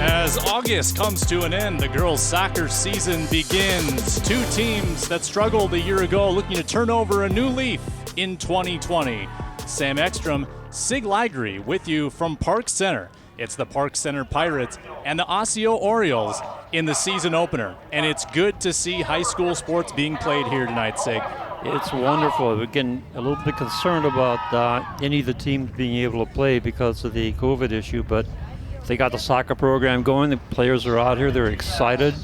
As August comes to an end, the girls' soccer season begins. Two teams that struggled a year ago looking to turn over a new leaf in 2020. Sam Ekstrom, Sig Ligry with you from Park Center. It's the Park Center Pirates and the Osseo Orioles in the season opener. And it's good to see high school sports being played here tonight, Sig. It's wonderful. We're getting a little bit concerned about any of the teams being able to play because of the COVID issue, but they got the soccer program going. The players are out here. They're excited.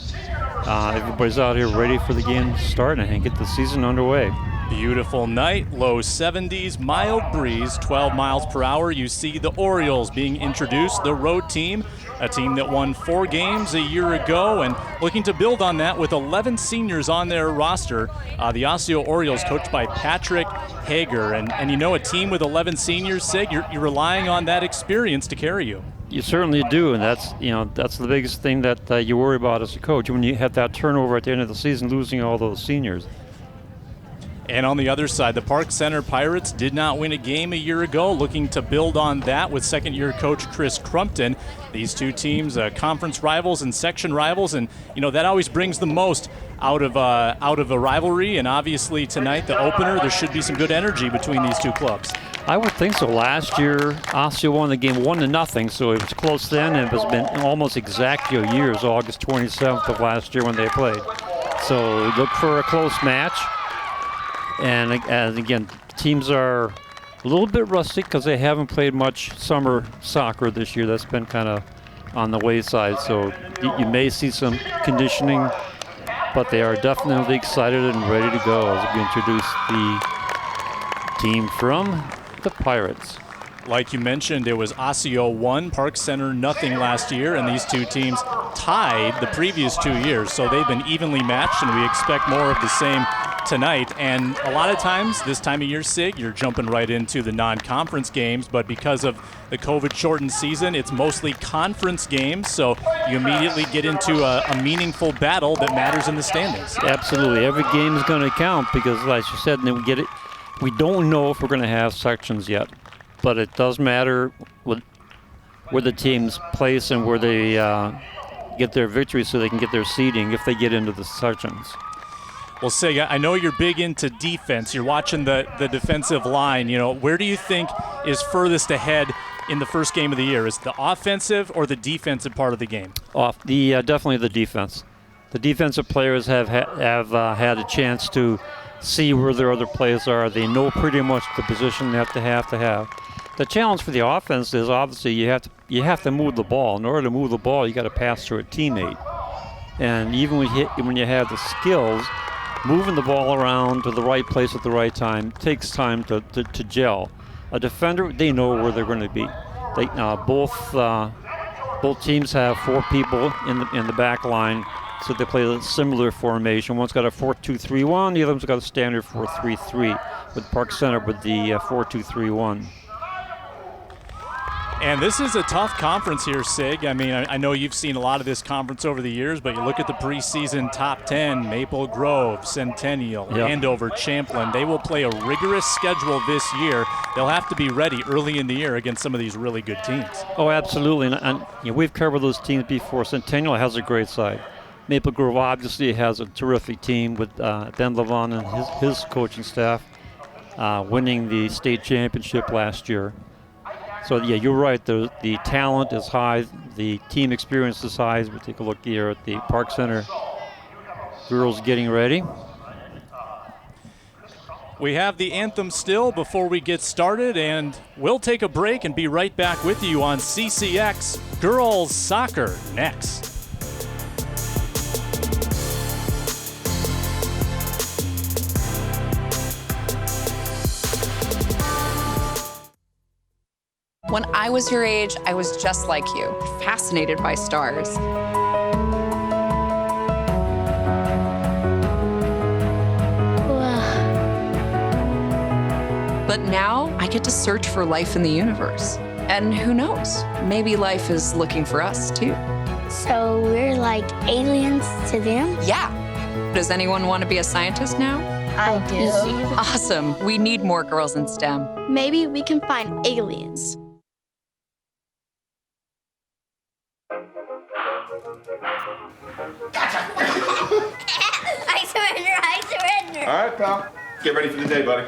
Everybody's out here ready for the game to start and get the season underway. Beautiful night, low 70s, mild breeze, 12 miles per hour. You see the Orioles being introduced, the road team, a team that won 4 games a year ago and looking to build on that with 11 seniors on their roster. The Osseo Orioles coached by Patrick Hager. And you know, a team with 11 seniors, Sig, you're relying on that experience to carry you. You certainly do, and that's the biggest thing that you worry about as a coach when you have that turnover at the end of the season, losing all those seniors. And on the other side, the Park Center Pirates did not win a game a year ago, looking to build on that with second-year coach Chris Crumpton. These two teams, conference rivals and section rivals, and that always brings the most out of a rivalry. And obviously tonight, the opener, there should be some good energy between these two clubs. I would think so. Last year, Osseo won the game 1-0, so it was close then, and it has been almost exactly a year. It was August 27th of last year when they played. So look for a close match. And again, teams are a little bit rusty because they haven't played much summer soccer this year. That's been kind of on the wayside. So you may see some conditioning, but they are definitely excited and ready to go as we introduce the team from the Pirates. Like you mentioned, it was Osseo 1, Park Center nothing last year, and these two teams tied the previous 2 years. So they've been evenly matched, and we expect more of the same tonight. And a lot of times, this time of year, Sig, you're jumping right into the non-conference games, but because of the COVID-shortened season, it's mostly conference games, so you immediately get into a meaningful battle that matters in the standings. Absolutely. Every game is going to count because, like you said, we don't know if we're going to have sections yet, but it does matter where the teams place and where they get their victory so they can get their seeding if they get into the sections. Well, Sig, I know you're big into defense. You're watching the defensive line. Where do you think is furthest ahead in the first game of the year? Is it the offensive or the defensive part of the game? Definitely the defense. The defensive players have had a chance to see where their other players are. They know pretty much the position they have to have. The challenge for the offense is obviously you have to move the ball. In order to move the ball, you got to pass through a teammate. And even when you have the skills, moving the ball around to the right place at the right time takes time to gel. A defender, they know where they're going to be. Both teams have 4 people in the back line, so they play a similar formation. One's got a 4-2-3-1, the other's got a standard 4-3-3 with Park Center with the 4-2-3-1. And this is a tough conference here, Sig. I mean, I know you've seen a lot of this conference over the years, but you look at the preseason top 10, Maple Grove, Centennial, Andover, Champlin. They will play a rigorous schedule this year. They'll have to be ready early in the year against some of these really good teams. Oh, absolutely. And we've covered those teams before. Centennial has a great side. Maple Grove obviously has a terrific team with Ben Levon and his coaching staff winning the state championship last year. So, you're right. The talent is high. The team experience is high. As we take a look here at the Park Center girls getting ready. We have the anthem still before we get started, and we'll take a break and be right back with you on CCX Girls Soccer next. When I was your age, I was just like you, fascinated by stars. But now I get to search for life in the universe. And who knows, maybe life is looking for us too. So we're like aliens to them? Yeah. Does anyone want to be a scientist now? I do. Awesome. We need more girls in STEM. Maybe we can find aliens. I surrender. All right, pal. Get ready for the day, buddy.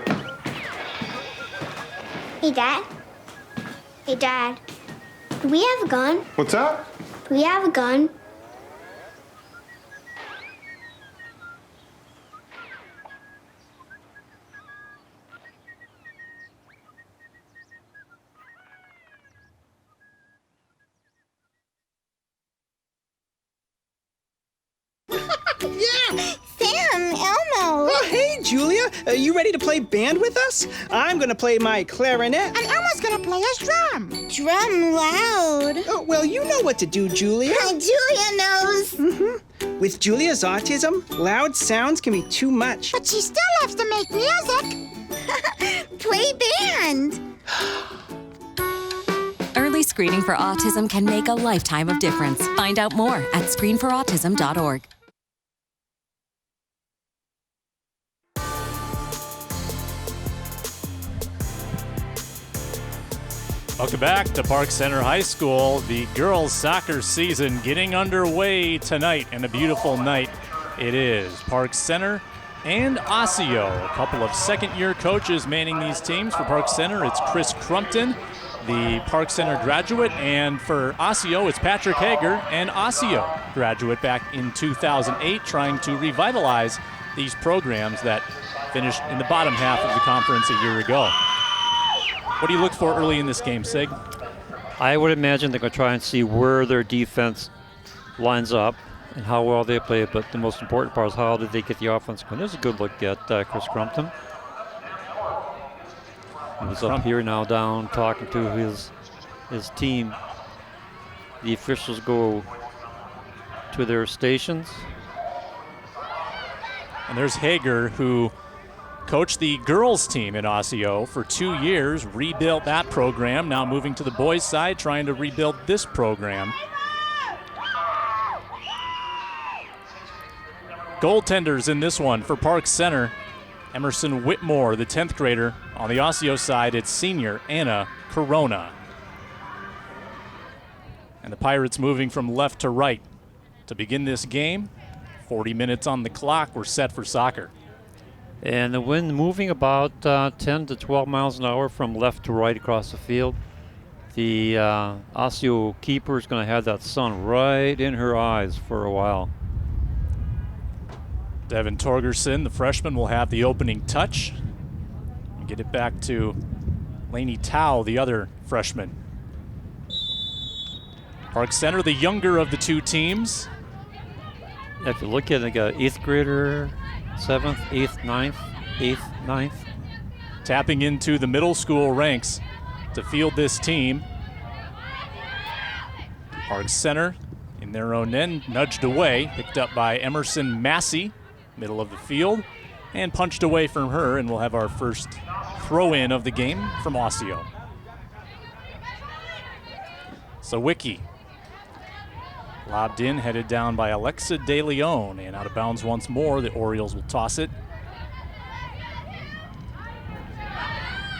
Hey, Dad. Hey, Dad. Do we have a gun? What's that? Do we have a gun? Yeah! Sam, Elmo. Oh, hey, Julia. Are you ready to play band with us? I'm gonna play my clarinet. And Elmo's gonna play his drum. Drum loud. Oh, well, you know what to do, Julia. Julia knows. With Julia's autism, loud sounds can be too much. But she still loves to make music. Play band. Early screening for autism can make a lifetime of difference. Find out more at screenforautism.org. Welcome back to Park Center High School. The girls' soccer season getting underway tonight, and a beautiful night it is. Park Center and Osseo, a couple of second-year coaches manning these teams. For Park Center, it's Chris Crumpton, the Park Center graduate, and for Osseo, it's Patrick Hager, an Osseo graduate back in 2008, trying to revitalize these programs that finished in the bottom half of the conference a year ago. What do you look for early in this game, Sig? I would imagine they're going to try and see where their defense lines up and how well they play, but the most important part is how did they get the offense going. There's a good look at Chris Crumpton. He's up here now down talking to his team. The officials go to their stations. And there's Hager, who coached the girls team at Osseo for 2 years, rebuilt that program, now moving to the boys side, trying to rebuild this program. Goaltenders in this one for Park Center. Emerson Whitmore, the 10th grader. On the Osseo side, it's senior Anna Corona. And the Pirates moving from left to right to begin this game. 40 minutes on the clock. We're set for soccer. And the wind moving about 10 to 12 miles an hour from left to right across the field. The Osseo keeper is going to have that sun right in her eyes for a while. Devin Torgerson, the freshman, will have the opening touch. Get it back to Lainey Tao, the other freshman. Park Center, the younger of the two teams. If you look at it, they got 8th grader, 7th, 8th, 9th, 8th, 9th. Tapping into the middle school ranks to field this team. Park Center in their own end, nudged away, picked up by Emerson Massey, middle of the field, and punched away from her, and we'll have our first throw-in of the game from Osseo. Sawicki lobbed in, headed down by Alexa De Leon, and out of bounds once more. The Orioles will toss it.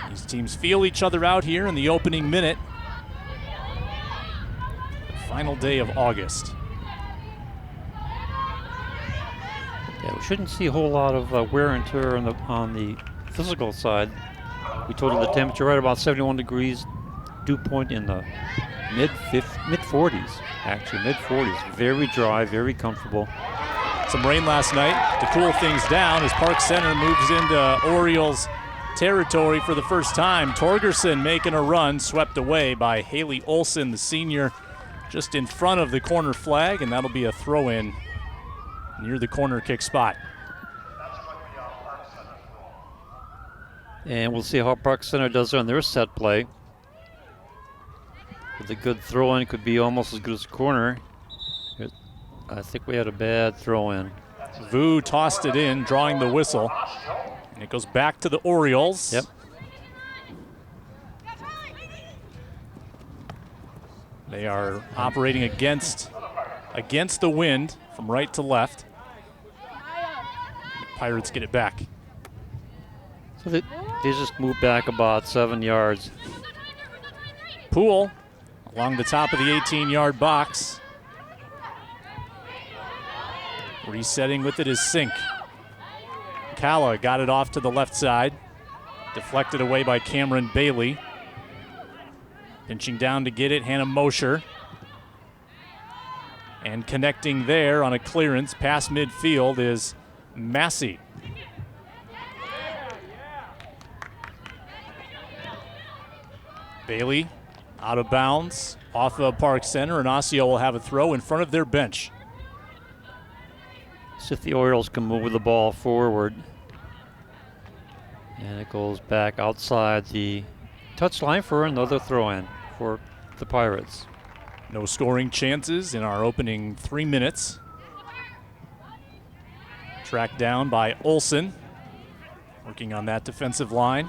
These teams feel each other out here in the opening minute. The final day of August. Yeah, we shouldn't see a whole lot of wear and tear on the physical side. We told you the temperature right about 71 degrees, dew point in the mid-40s, actually mid-40s. Very dry, very comfortable. Some rain last night to cool things down as Park Center moves into Orioles territory for the first time. Torgerson making a run, swept away by Haley Olson, the senior, just in front of the corner flag, and that'll be a throw-in near the corner kick spot. And we'll see how Park Center does on their set play. With a good throw-in, could be almost as good as a corner. I think we had a bad throw-in. Vu tossed it in, drawing the whistle. And it goes back to the Orioles. Yep. They are operating against the wind from right to left. Pirates get it back. So they just moved back about 7 yards. Poole along the top of the 18-yard box. Resetting with it is Sink. Kala got it off to the left side. Deflected away by Cameron Bailey. Pinching down to get it, Hannah Mosher. And connecting there on a clearance past midfield is Massey. Bailey out of bounds off of Park Center, and Osseo will have a throw in front of their bench. See if the Orioles can move the ball forward. And it goes back outside the touchline for another throw-in for the Pirates. No scoring chances in our opening 3 minutes. Tracked down by Olsen, working on that defensive line.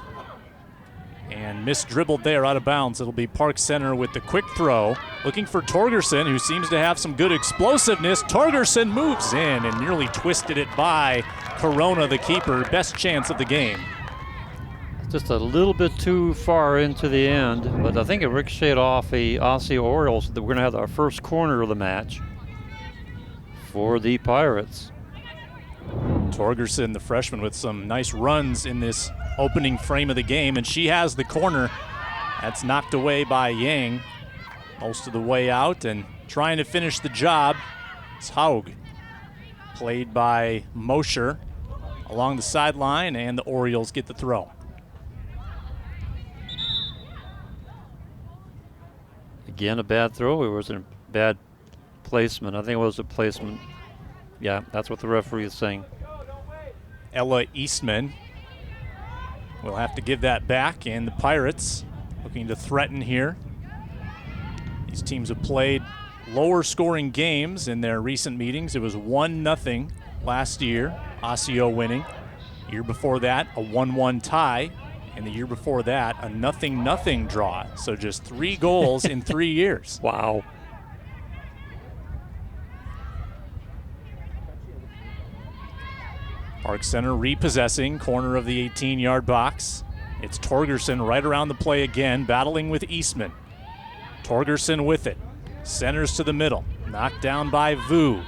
And misdribbled there out of bounds. It'll be Park Center with the quick throw. Looking for Torgerson, who seems to have some good explosiveness. Torgerson moves in and nearly twisted it by Corona, the keeper. Best chance of the game. Just a little bit too far into the end, but I think it ricocheted off the Osseo Orioles. We're going to have our first corner of the match for the Pirates. Torgerson, the freshman, with some nice runs in this opening frame of the game, and she has the corner. That's knocked away by Yang most of the way out, and trying to finish the job is Haug. Played by Mosher along the sideline, and the Orioles get the throw. Again, a bad throw. It was a bad placement. I think it was a placement. Yeah, that's what the referee is saying. Ella Eastman will have to give that back, and the Pirates looking to threaten here. These teams have played lower scoring games in their recent meetings. It was 1-0 last year, Osseo winning. Year before that, a 1-1 tie. And the year before that, a 0-0 draw. So just 3 goals in 3 years. Wow. Park Center repossessing, corner of the 18-yard box. It's Torgerson right around the play again, battling with Eastman. Torgerson with it. Centers to the middle. Knocked down by Vu.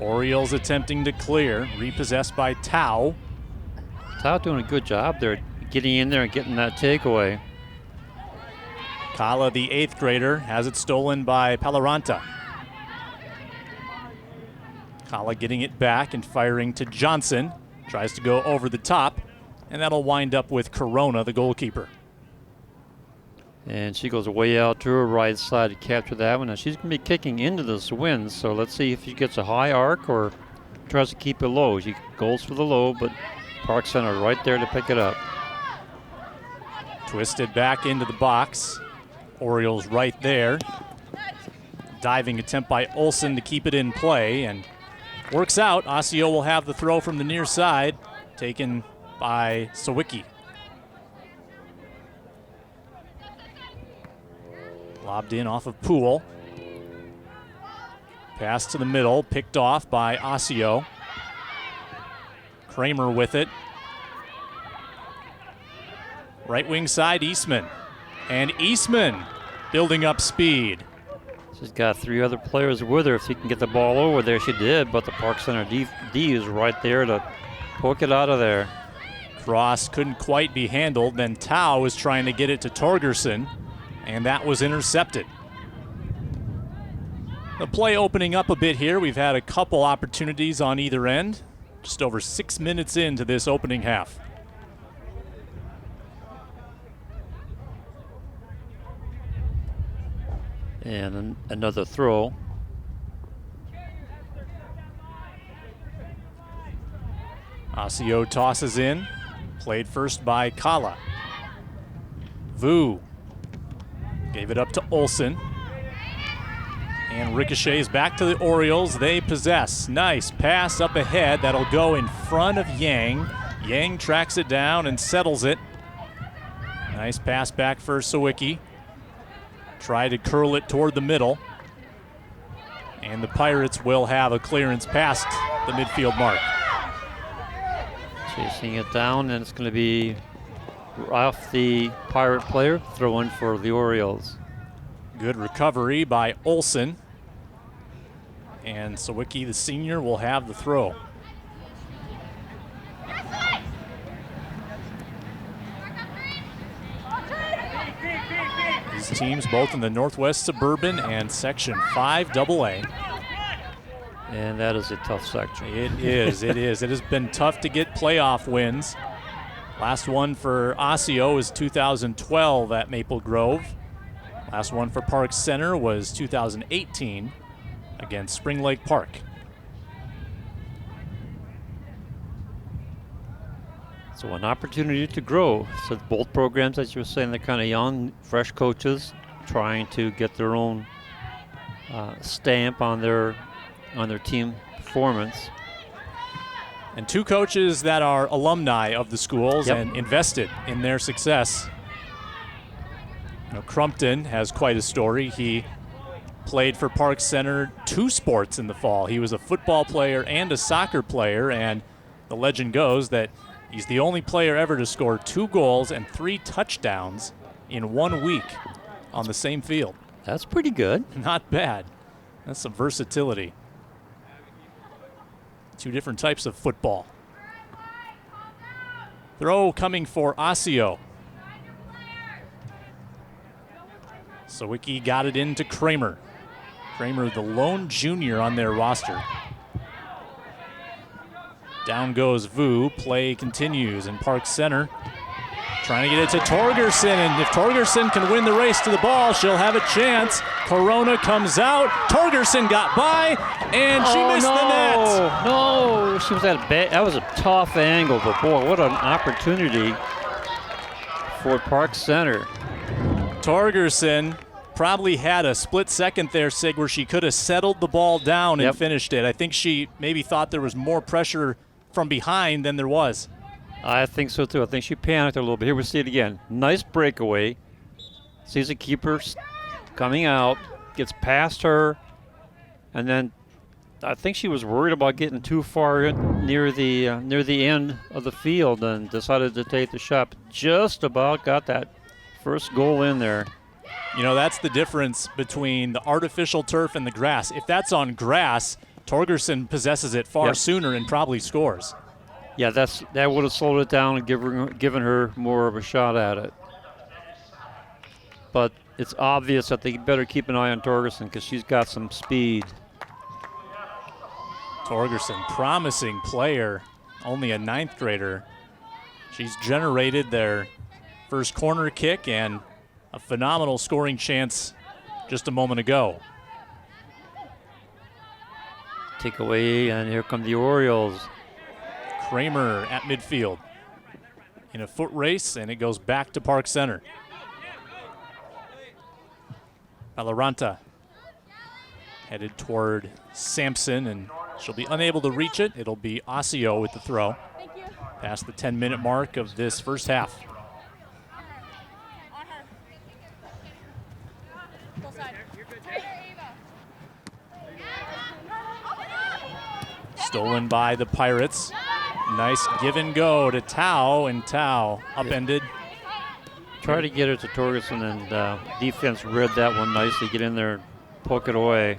Orioles attempting to clear. Repossessed by Tao. Tao doing a good job there, getting in there and getting that takeaway. Kala, the 8th grader, has it stolen by Paloranta. Kala getting it back and firing to Johnson. Tries to go over the top, and that'll wind up with Corona, the goalkeeper. And she goes way out to her right side to capture that one. Now she's going to be kicking into this wind, so let's see if she gets a high arc or tries to keep it low. She goes for the low, but Park Center right there to pick it up. Twisted back into the box. Orioles right there. Diving attempt by Olsen to keep it in play, and works out. Osseo will have the throw from the near side, taken by Sawicki. Lobbed in off of Poole. Pass to the middle, picked off by Osseo. Kramer with it. Right wing side, Eastman. And Eastman building up speed. She's got 3 other players with her. If she can get the ball over there, she did, but the Park Center D is right there to poke it out of there. Cross couldn't quite be handled. Then Tao was trying to get it to Torgerson, and that was intercepted. The play opening up a bit here. We've had a couple opportunities on either end. Just over 6 minutes into this opening half. And another throw. Osseo tosses in. Played first by Kala. Vu gave it up to Olsen. And ricochets back to the Orioles. They possess. Nice pass up ahead. That'll go in front of Yang. Yang tracks it down and settles it. Nice pass back for Sawicki. Try to curl it toward the middle. And the Pirates will have a clearance past the midfield mark. Chasing it down, and it's going to be off the Pirate player, throw in for the Orioles. Good recovery by Olsen. And Sawicki, the senior, will have the throw. These teams both in the Northwest Suburban and Section 5 AA. And that is a tough section. It is, it is. It has been tough to get playoff wins. Last one for Osseo was 2012 at Maple Grove. Last one for Park Center was 2018 against Spring Lake Park. So an opportunity to grow. So both programs, as you were saying, they're kind of young, fresh coaches trying to get their own stamp on their team performance. And two coaches that are alumni of the schools and invested in their success. You know, Crumpton has quite a story. He played for Park Center 2 sports in the fall. He was a football player and a soccer player, and the legend goes that he's the only player ever to score 2 goals and 3 touchdowns in 1 week on the same field. That's pretty good. Not bad. That's some versatility. 2 different types of football. Throw coming for Osseo. Sawicki got it into Kramer. Kramer, the lone junior on their roster. Down goes Vu. Play continues in Park Center. Trying to get it to Torgerson, and if Torgerson can win the race to the ball, she'll have a chance. Corona comes out. Torgerson got by, and she missed the net. No, she was at a that was a tough angle, but boy, what an opportunity for Park Center. Torgerson probably had a split second there, Sig, where she could have settled the ball down and finished it. I think she maybe thought there was more pressure from behind than there was. I think so too. I think she panicked a little bit. Here we see it again. Nice breakaway. Sees the keeper coming out, gets past her, and then I think she was worried about getting too far near the end of the field and decided to take the shot. Just about got that first goal in there. You know, that's the difference between the artificial turf and the grass. If that's on grass, Torgerson possesses it far sooner and probably scores. Yeah, that would have slowed it down and given her more of a shot at it. But it's obvious that they better keep an eye on Torgerson because she's got some speed. Torgerson, promising player, only a 9th grader. She's generated their first corner kick and a phenomenal scoring chance just a moment ago. Takeaway, and here come the Orioles. Kramer at midfield in a foot race, and it goes back to Park Center. Valoranta headed toward Sampson, and she'll be unable to reach it. It'll be Osseo with the throw. Past the 10-minute mark of this first half. Stolen by the Pirates. Nice give and go to Tao, and Tao upended. Try to get it to Torgerson, and defense read that one nicely. Get in there, poke it away.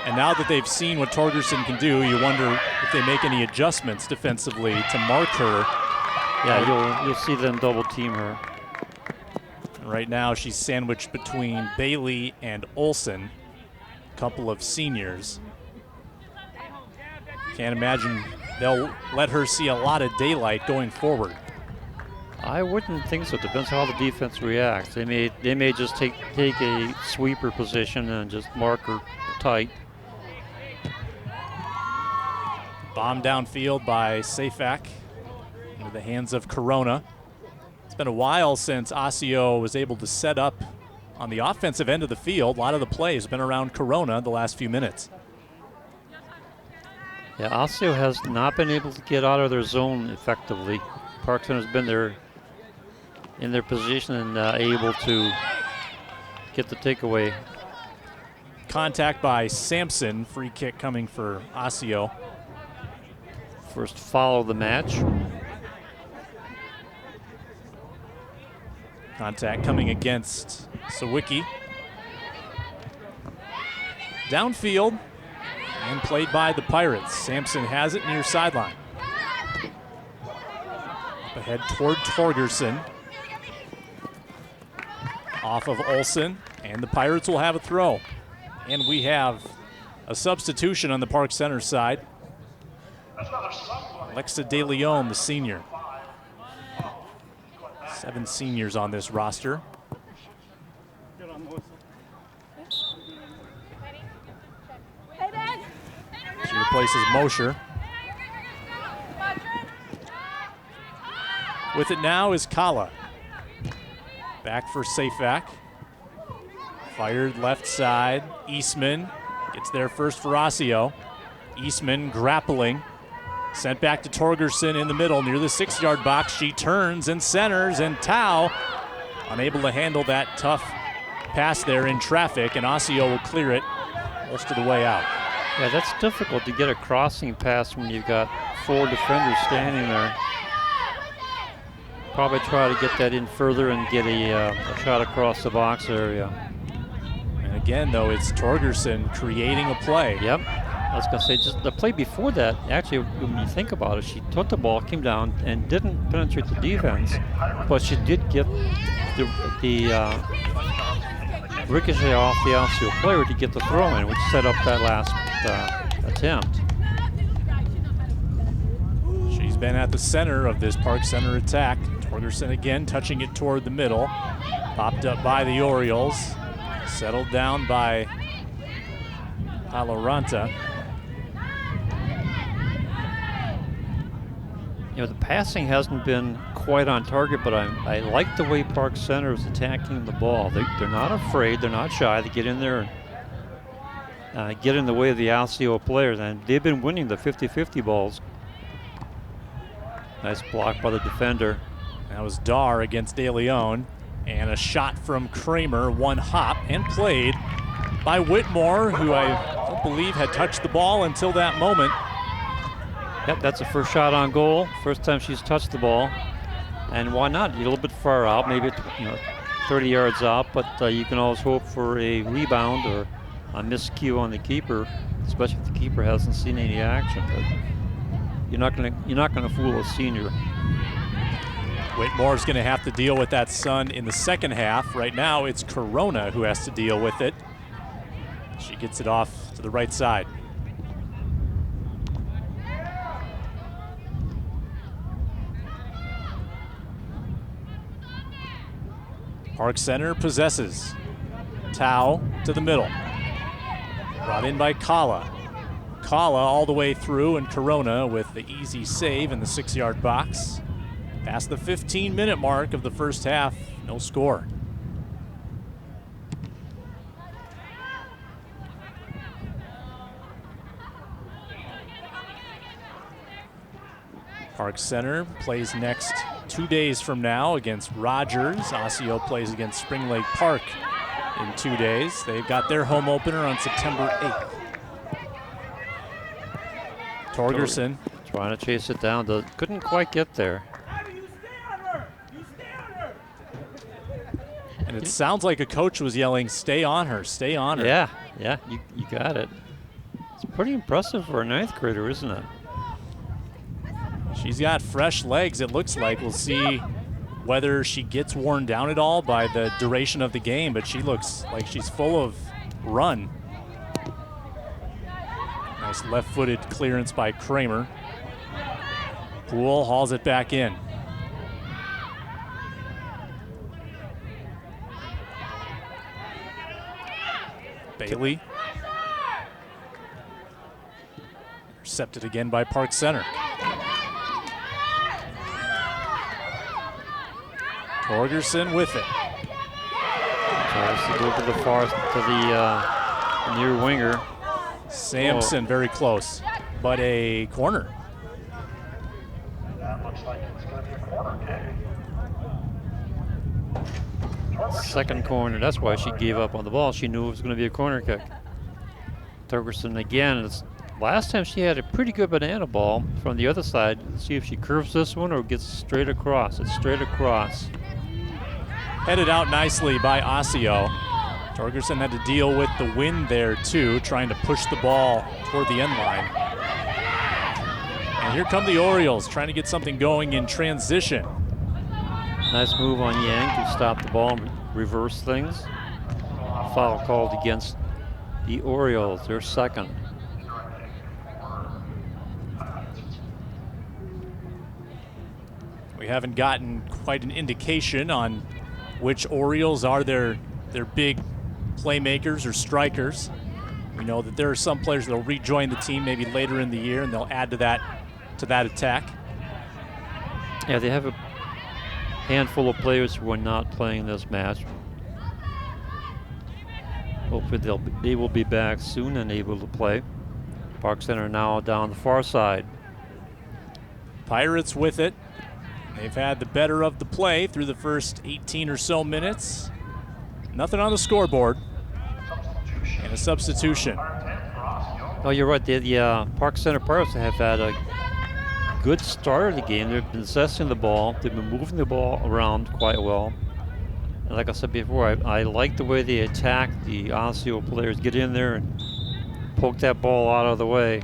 And now that they've seen what Torgerson can do, you wonder if they make any adjustments defensively to mark her. Yeah, you'll see them double team her. And right now she's sandwiched between Bailey and Olsen, a couple of seniors. Can't imagine they'll let her see a lot of daylight going forward. I wouldn't think so. Depends how the defense reacts. They may just take a sweeper position and just mark her tight. Bomb downfield by Safak into the hands of Corona. It's been a while since Osseo was able to set up on the offensive end of the field. A lot of the play has been around Corona the last few minutes. Yeah, Osseo has not been able to get out of their zone effectively. Park Center has been there in their position and able to get the takeaway. Contact by Sampson. Free kick coming for Osseo. First foul of the match. Contact coming against Sawicki. Downfield and played by the Pirates. Sampson has it near sideline. Up ahead toward Torgerson. Off of Olsen, and the Pirates will have a throw. And we have a substitution on the Park Center side. Alexa De Leon, the senior. 7 seniors on this roster. She replaces Mosher. With it now is Kala. Back for Safak. Fired left side. Eastman gets there first for Osseo. Eastman grappling. Sent back to Torgerson in the middle near the 6-yard box. She turns and centers, and Tao unable to handle that tough pass there in traffic, and Osseo will clear it most of the way out. Yeah, that's difficult to get a crossing pass when you've got 4 defenders standing there. Probably try to get that in further and get a shot across the box area. And again, though, it's Torgerson creating a play. Yep. I was going to say, just the play before that, actually, when you think about it, she took the ball, came down, and didn't penetrate the defense, but she did get the ricochet off the Osseo player to get the throw in, which set up that last attempt. She's been at the center of this Park Center attack. Torgerson again touching it toward the middle. Popped up by the Orioles. Settled down by Aloranta. You know, the passing hasn't been quite on target, but I like the way Park Center is attacking the ball. They're not afraid, they're not shy. They get in there and get in the way of the Osseo players, and they've been winning the 50-50 balls. Nice block by the defender. That was Dar against De Leon. And a shot from Kramer, one hop, and played by Whitmore, who I don't believe had touched the ball until that moment. Yep, that's the first shot on goal. First time she's touched the ball. And why not? You're a little bit far out, maybe 30 yards out, but you can always hope for a rebound or a miscue on the keeper, especially if the keeper hasn't seen any action. But you're not gonna fool a senior. Whitmore's going to have to deal with that sun in the second half. Right now, it's Corona who has to deal with it. She gets it off to the right side. Park Center possesses. Tao to the middle. Brought in by Kala. Kala all the way through, and Corona with the easy save in the 6-yard box. Past the 15-minute mark of the first half, no score. Park Center plays next 2 days from now against Rogers. Osseo plays against Spring Lake Park in 2 days. They've got their home opener on September 8th. Torgerson trying to chase it down, couldn't quite get there. And it sounds like a coach was yelling, "Stay on her, stay on her." Yeah, you got it. It's pretty impressive for a 9th grader, isn't it? She's got fresh legs, it looks like. We'll see whether she gets worn down at all by the duration of the game, but she looks like she's full of run. Nice left-footed clearance by Kramer. Poole hauls it back in. Bailey. Intercepted again by Park Center. Torgerson with it. Tries to go to the far, to the near winger. Sampson very close, but a corner. That looks like it's going to be a corner kick. Second corner, that's why she gave up on the ball. She knew it was going to be a corner kick. Torgerson again. Last time she had a pretty good banana ball from the other side. Let's see if she curves this one or gets straight across. It's straight across. headed out nicely by Osseo. Torgerson had to deal with the wind there too, trying to push the ball toward the end line. And here come the Orioles, trying to get something going in transition. Nice move on Yang to stop the ball and reverse things. Foul called against the Orioles, their second. We haven't gotten quite an indication on which Orioles are their big playmakers or strikers. We know that there are some players that will rejoin the team maybe later in the year, and they'll add to that attack. Yeah, they have a handful of players who are not playing this match. Hopefully they will be back soon and able to play. Park Center now down the far side. Pirates with it. They've had the better of the play through the first 18 or so minutes. Nothing on the scoreboard. And a substitution. Oh, you're right. The Park Center Pirates have had a good start of the game. They've been possessing the ball. They've been moving the ball around quite well. And like I said before, I like the way they attack the Osseo players. Get in there and poke that ball out of the way.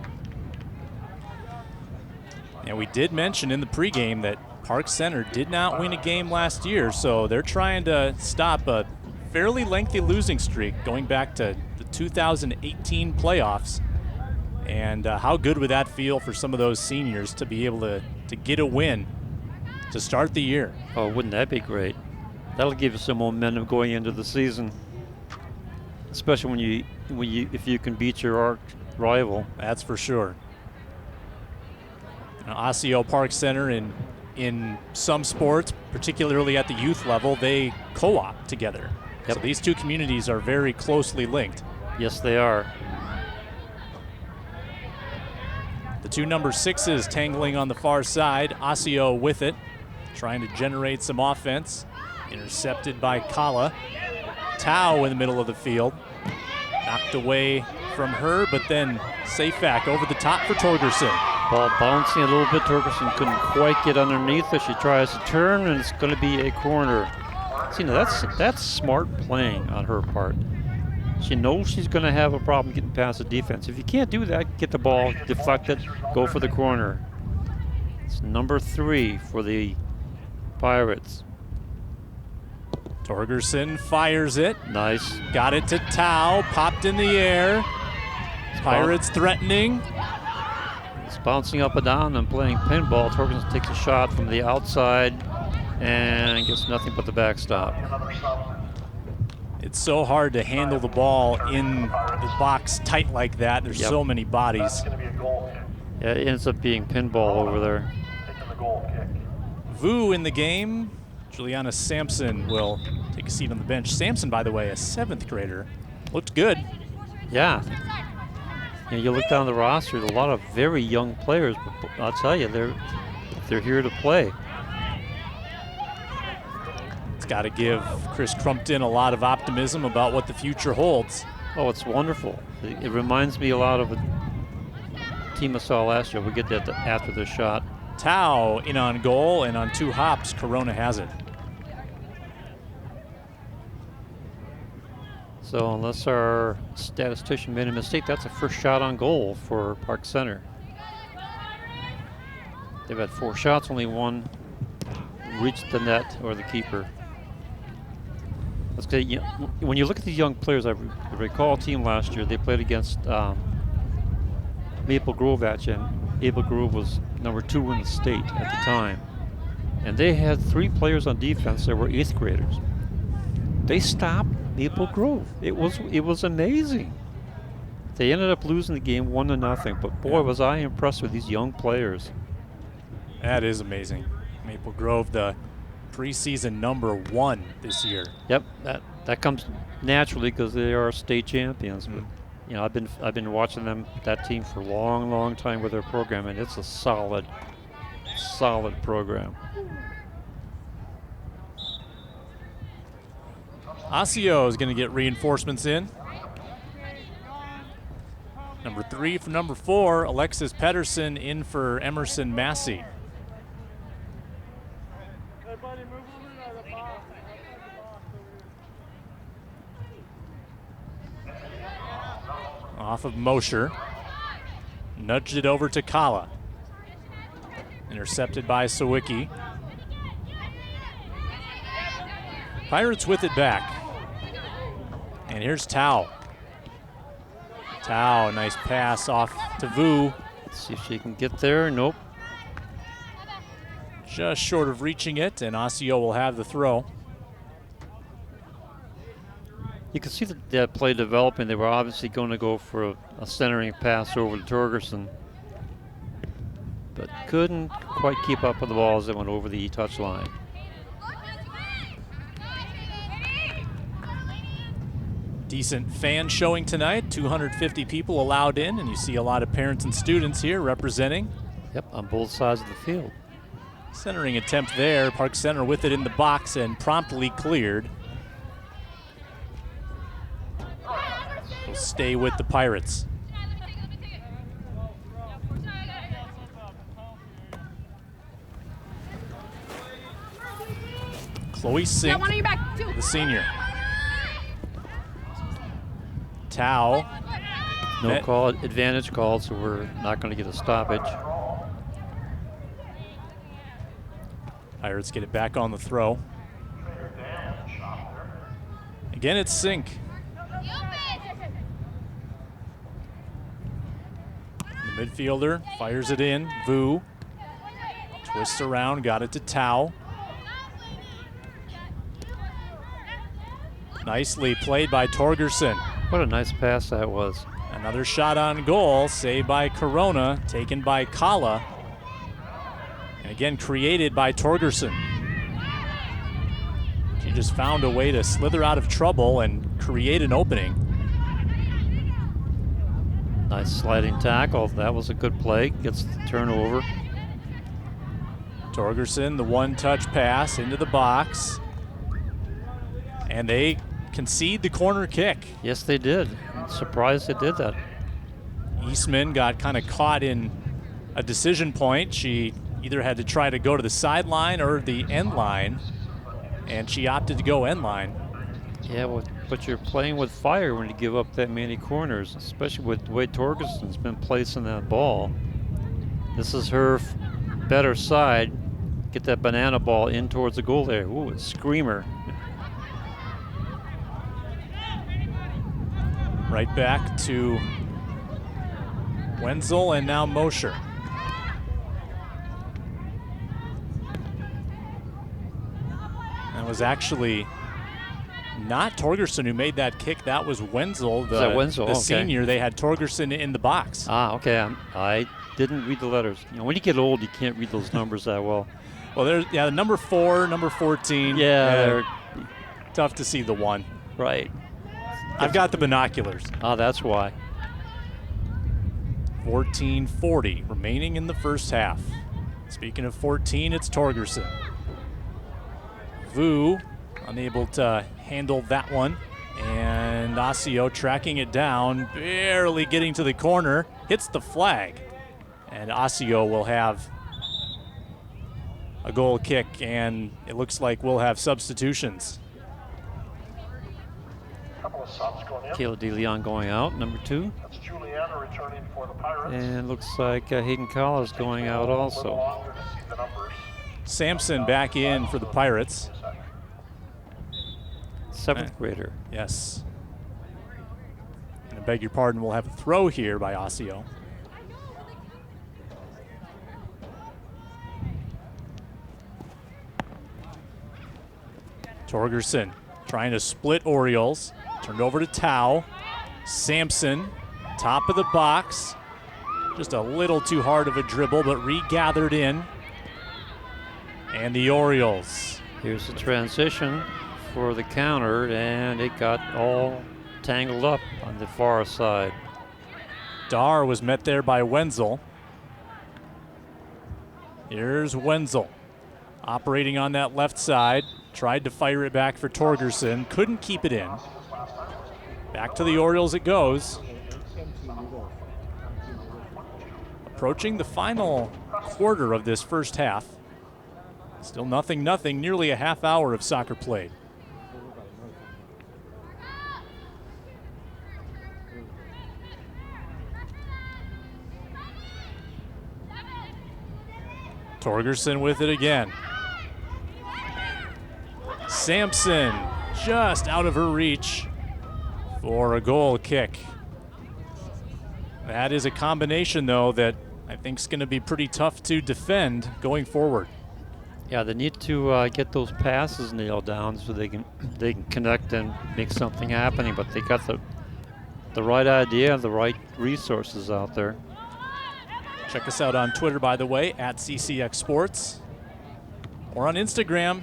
And we did mention in the pregame that Park Center did not win a game last year, so they're trying to stop a fairly lengthy losing streak going back to the 2018 playoffs. And how good would that feel for some of those seniors to be able to get a win to start the year? Oh, wouldn't that be great? That'll give you some momentum going into the season, especially if you can beat your arch rival. That's for sure. Now, Osseo Park Center in some sports, particularly at the youth level, they co-op together. Yep. So these two communities are very closely linked. Yes, they are. The two number 6s tangling on the far side. Osseo with it, trying to generate some offense. Intercepted by Kala. Tao in the middle of the field. Knocked away from her, but then safe back over the top for Torgerson. Ball bouncing a little bit. Torgerson couldn't quite get underneath as she tries to turn, and it's going to be a corner. See, now that's smart playing on her part. She knows she's going to have a problem getting past the defense. If you can't do that, get the ball, deflect it, go for the corner. It's number 3 for the Pirates. Torgerson fires it. Nice. Got it to Tao. Popped in the air. Pirates threatening. It's bouncing up and down and playing pinball. Torgerson takes a shot from the outside and gets nothing but the backstop. It's so hard to handle the ball in the box tight like that. There's so many bodies. Yeah, it ends up being pinball over there. Vu in the game. Juliana Sampson will take a seat on the bench. Sampson, by the way, a 7th grader. Looked good. Yeah. You look down the roster, there's a lot of very young players, but I'll tell you, they're here to play. It's got to give Chris Crumpton a lot of optimism about what the future holds. Oh, it's wonderful. It reminds me a lot of a team I saw last year. We get that after the shot. Tao in on goal, and on 2 hops, Corona has it. So unless our statistician made a mistake, that's a first shot on goal for Park Center. They've had 4 shots, only 1 reached the net or the keeper. Let's say, when you look at these young players, I recall a team last year, they played against Maple Grove and Maple Grove was number 2 in the state at the time. And they had 3 players on defense that were 8th graders. They stopped Maple Grove. It was amazing. They ended up losing the game 1-0, but boy, was I impressed with these young players. That is amazing. Maple Grove, the preseason number 1 this year. Yep, that comes naturally because they are state champions. But I've been watching that team for a long time with their program, and it's a solid program. Osseo is going to get reinforcements in. Number 3 for number 4, Alexis Pedersen in for Emerson Massey. Off of Mosher. Nudged it over to Kala. Intercepted by Sawicki. Pirates with it back. And here's Tao. Tao, nice pass off to Vu. Let's see if she can get there. Nope. Just short of reaching it, and Osseo will have the throw. You can see that play developing. They were obviously going to go for a centering pass over to Torgerson, but couldn't quite keep up with the ball as they went over the touch line. Decent fan showing tonight. 250 people allowed in, and you see a lot of parents and students here representing. Yep, on both sides of the field. Centering attempt there. Park Center with it in the box and promptly cleared. Will stay with the Pirates. Chloe Sink, the senior. Tao. No call, advantage called, so we're not going to get a stoppage. Pirates get it back on the throw. Again, it's Sink. The midfielder fires it in. Vu twists around, got it to Tao. Nicely played by Torgerson. What a nice pass that was. Another shot on goal, saved by Corona, taken by Kala. And again, created by Torgerson. She just found a way to slither out of trouble and create an opening. Nice sliding tackle. That was a good play. Gets the turnover. Torgerson, the one-touch pass into the box. And they concede the corner kick. Yes, they did. I'm surprised they did that. Eastman got kind of caught in a decision point. She either had to try to go to the sideline or the end line, and she opted to go end line. Yeah, well, but you're playing with fire when you give up that many corners, especially with the way Torgerson's been placing that ball. This is her better side. Get that banana ball in towards the goal there. Ooh, a screamer. Right back to Wenzel and now Mosher. That was actually not Torgerson who made that kick. That was Wenzel, the Okay. senior. They had Torgerson in the box. Ah, okay. I didn't read the letters. You know, when you get old, you can't read those numbers that well. Well, there's number 4, number 14. Yeah, tough to see the 1. Right. I've got the binoculars. Ah, that's why. 14:40 remaining in the first half. Speaking of 14, it's Torgerson. Vu unable to handle that one. And Osseo tracking it down, barely getting to the corner, hits the flag. And Osseo will have a goal kick, and it looks like we'll have substitutions. Kayla DeLeon going out, number 2. That's Juliana returning for the Pirates. And looks like Hayden Collins going out also. Sampson back in for the Pirates. 7th grader. Yes. And I beg your pardon, we'll have a throw here by Osseo. Torgerson trying to split Orioles. Turned over to Tao. Sampson, top of the box. Just a little too hard of a dribble, but regathered in. And the Orioles. Here's the transition for the counter, and it got all tangled up on the far side. Dar was met there by Wenzel. Here's Wenzel. Operating on that left side. Tried to fire it back for Torgerson. Couldn't keep it in. Back to the Orioles it goes. Approaching the final quarter of this first half. Still 0-0, nearly a half hour of soccer played. Torgerson with it again. Sampson just out of her reach for a goal kick. That is a combination, though, that I think is going to be pretty tough to defend going forward. Yeah, they need to get those passes nailed down so they can connect and make something happening. But they got the right idea, the right resources out there. Check us out on Twitter, by the way, at CCX Sports, or on Instagram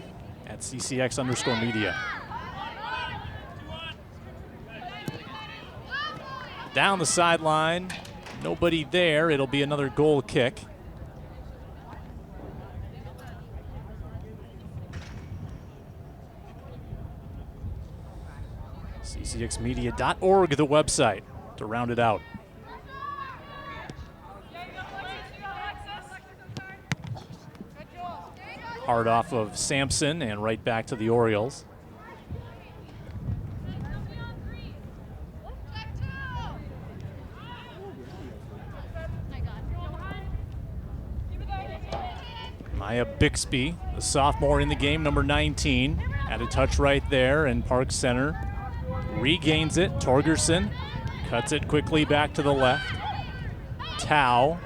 at CCX_media. Down the sideline, nobody there. It'll be another goal kick. CCXmedia.org, the website, to round it out. Hard off of Sampson and right back to the Orioles. Maya Bixby, the sophomore in the game, number 19, had a touch right there, and Park Center regains it. Torgerson cuts it quickly back to the left. Tao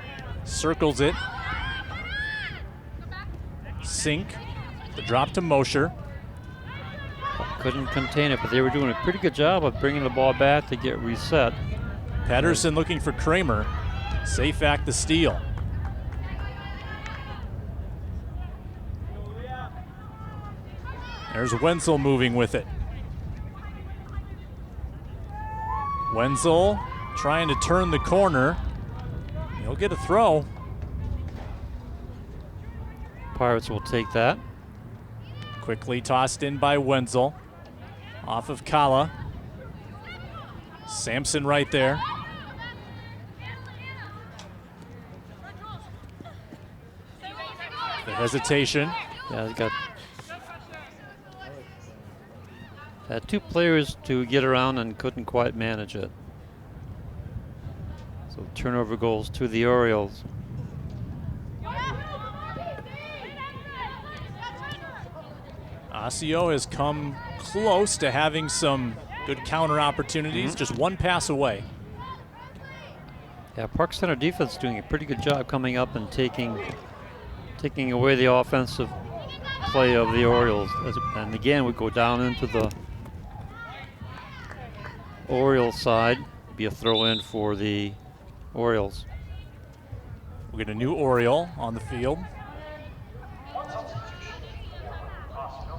circles it. Sink, the drop to Mosher. Couldn't contain it, but they were doing a pretty good job of bringing the ball back to get reset. Pedersen looking for Kramer. Safak the steal. There's Wenzel moving with it. Wenzel trying to turn the corner. He'll get a throw. Pirates will take that. Quickly tossed in by Wenzel. Off of Kala. Sampson right there. The hesitation. Yeah, they got had two players to get around and couldn't quite manage it. So turnover goals to the Orioles. Osseo has come close to having some good counter opportunities, just one pass away. Yeah, Park Center defense doing a pretty good job coming up and taking away the offensive play of the Orioles. And again, we go down into the Orioles side. Be a throw in for the Orioles. We get a new Oriole on the field.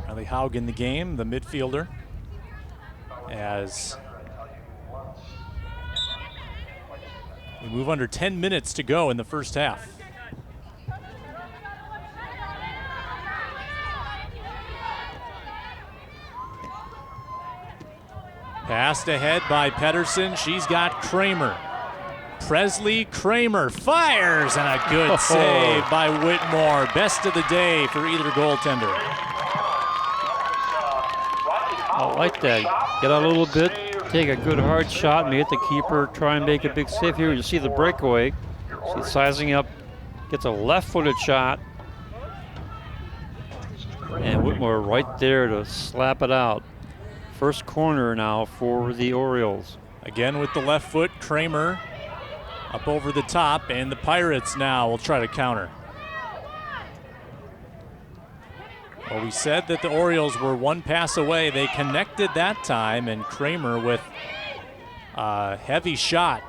Riley Haug in the game, the midfielder, as we move under 10 minutes to go in the first half. Passed ahead by Pedersen. She's got Kramer. Presley Kramer fires, and a good save by Whitmore. Best of the day for either goaltender. I like that. Get out a little bit, take a good hard shot, make the keeper try and make a big save here. You see the breakaway. She's sizing up, gets a left-footed shot. And Whitmore right there to slap it out. First corner now for the Orioles. Again with the left foot, Kramer up over the top, and the Pirates now will try to counter. Well, we said that the Orioles were one pass away. They connected that time, and Kramer with a heavy shot.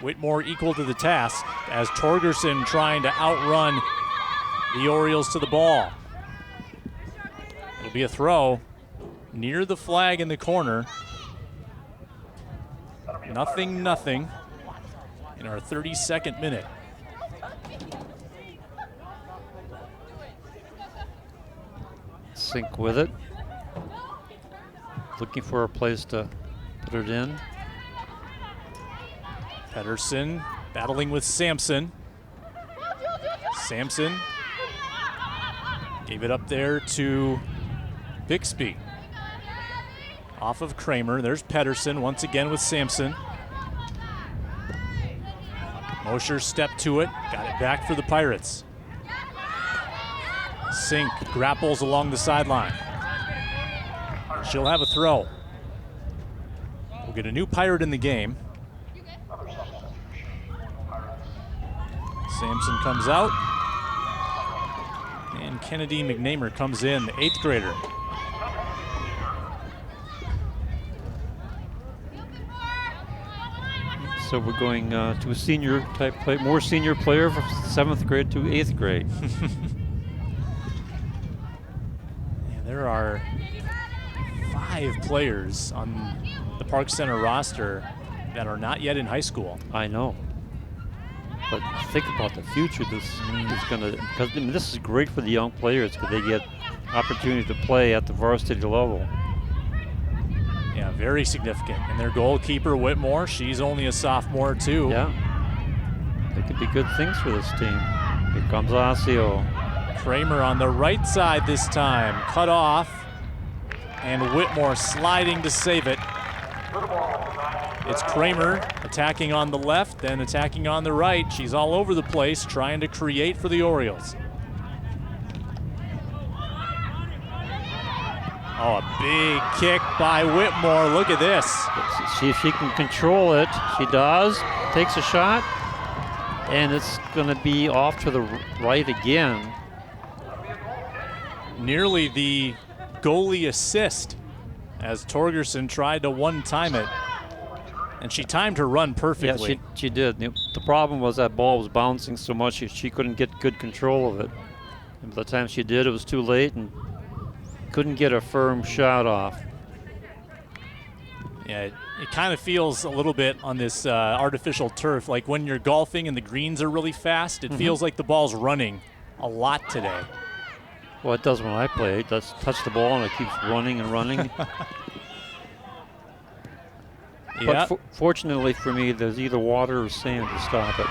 Whitmore equal to the task as Torgerson trying to outrun the Orioles to the ball. It'll be a throw near the flag in the corner. 0-0 in our 32nd minute. Sink with it. Looking for a place to put it in. Pedersen battling with Sampson. Sampson gave it up there to Bixby. Off of Kramer. There's Pedersen once again with Sampson. Mosher stepped to it. Got it back for the Pirates. Sink grapples along the sideline. She'll have a throw. We'll get a new Pirate in the game. Sampson comes out. And Kennedy McNamer comes in, the 8th grader. So we're going to a senior type play, more senior player from 7th grade to 8th grade. Yeah, there are 5 players on the Park Center roster that are not yet in high school. I know. But think about the future. This is going to, because I mean, this is great for the young players because they get opportunity to play at the varsity level. Yeah, very significant. And their goalkeeper, Whitmore, she's only a sophomore too. Yeah. There could be good things for this team. Here comes Osseo. Kramer on the right side this time. Cut off. And Whitmore sliding to save it. It's Kramer attacking on the left, then attacking on the right. She's all over the place trying to create for the Orioles. Oh, a big kick by Whitmore. Look at this. Let's see if she can control it. She does. Takes a shot. And it's going to be off to the right again. Nearly the goalie assist as Torgerson tried to one-time it. And she timed her run perfectly. Yeah, she did. The problem was that ball was bouncing so much she couldn't get good control of it. And by the time she did, it was too late and couldn't get a firm shot off. Yeah, it kind of feels a little bit on this artificial turf, like when you're golfing and the greens are really fast, it feels like the ball's running a lot today. Well, it does when I play. It does touch the ball and it keeps running and running. But fortunately for me, there's either water or sand to stop it.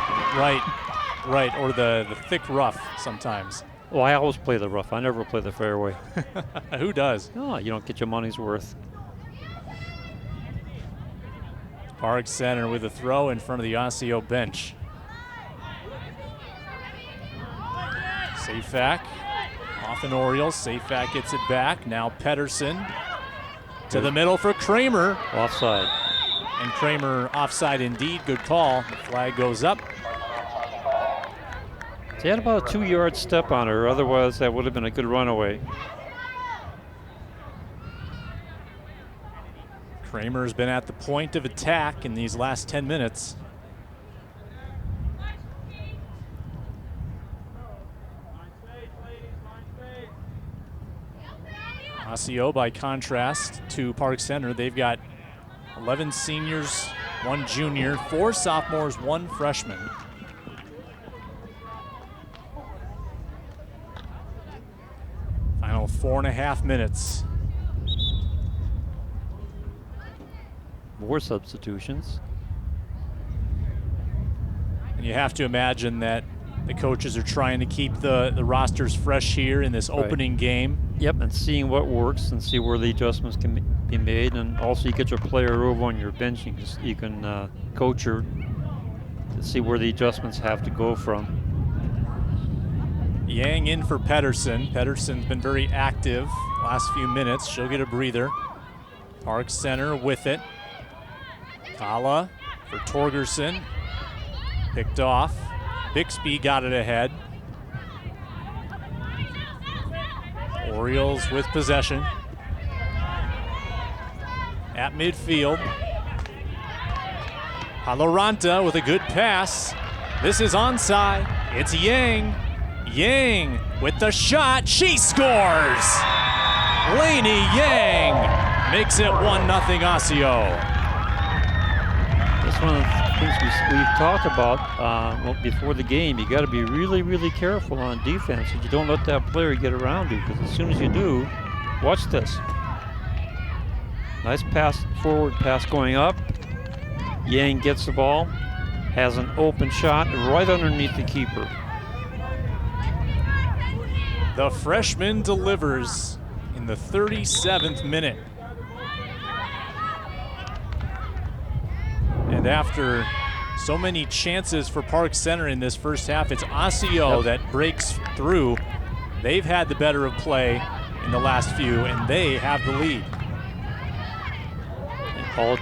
Right, or the thick rough sometimes. Well, I always play the rough. I never play the fairway. Who does? No, you don't get your money's worth. Park Center with a throw in front of the Osseo bench. Safak, off an Orioles. Safak gets it back. Now Pedersen to the middle for Kramer. Offside. And Kramer offside indeed. Good call. The flag goes up. She had about a 2-yard step on her. Otherwise, that would have been a good runaway. Kramer's been at the point of attack in these last 10 minutes. Osseo, by contrast to Park Center, they've got 11 seniors, 1 junior, 4 sophomores, 1 freshman. Final 4.5 minutes. More substitutions. And you have to imagine that the coaches are trying to keep the rosters fresh here in this opening game. Yep, and seeing what works and see where the adjustments can be made. And also you get your player over on your bench. You can coach her to see where the adjustments have to go from. Yang in for Pedersen. Pedersen's been very active last few minutes. She'll get a breather. Park Center with it. Kala for Torgerson. Picked off. Bixby got it ahead. Orioles with possession. At midfield. Haloranta with a good pass. This is onside. It's Yang. Yang with the shot. She scores! Lainey Yang makes it 1-0 Osseo. That's one of the things we've talked about before the game. You got to be really, really careful on defense. You don't let that player get around you, because as soon as you do, watch this. Nice pass, forward pass going up. Yang gets the ball, has an open shot right underneath the keeper. The freshman delivers in the 37th minute. And after so many chances for Park Center in this first half, it's Osseo that breaks through They've had the better of play in the last few, and they have the lead.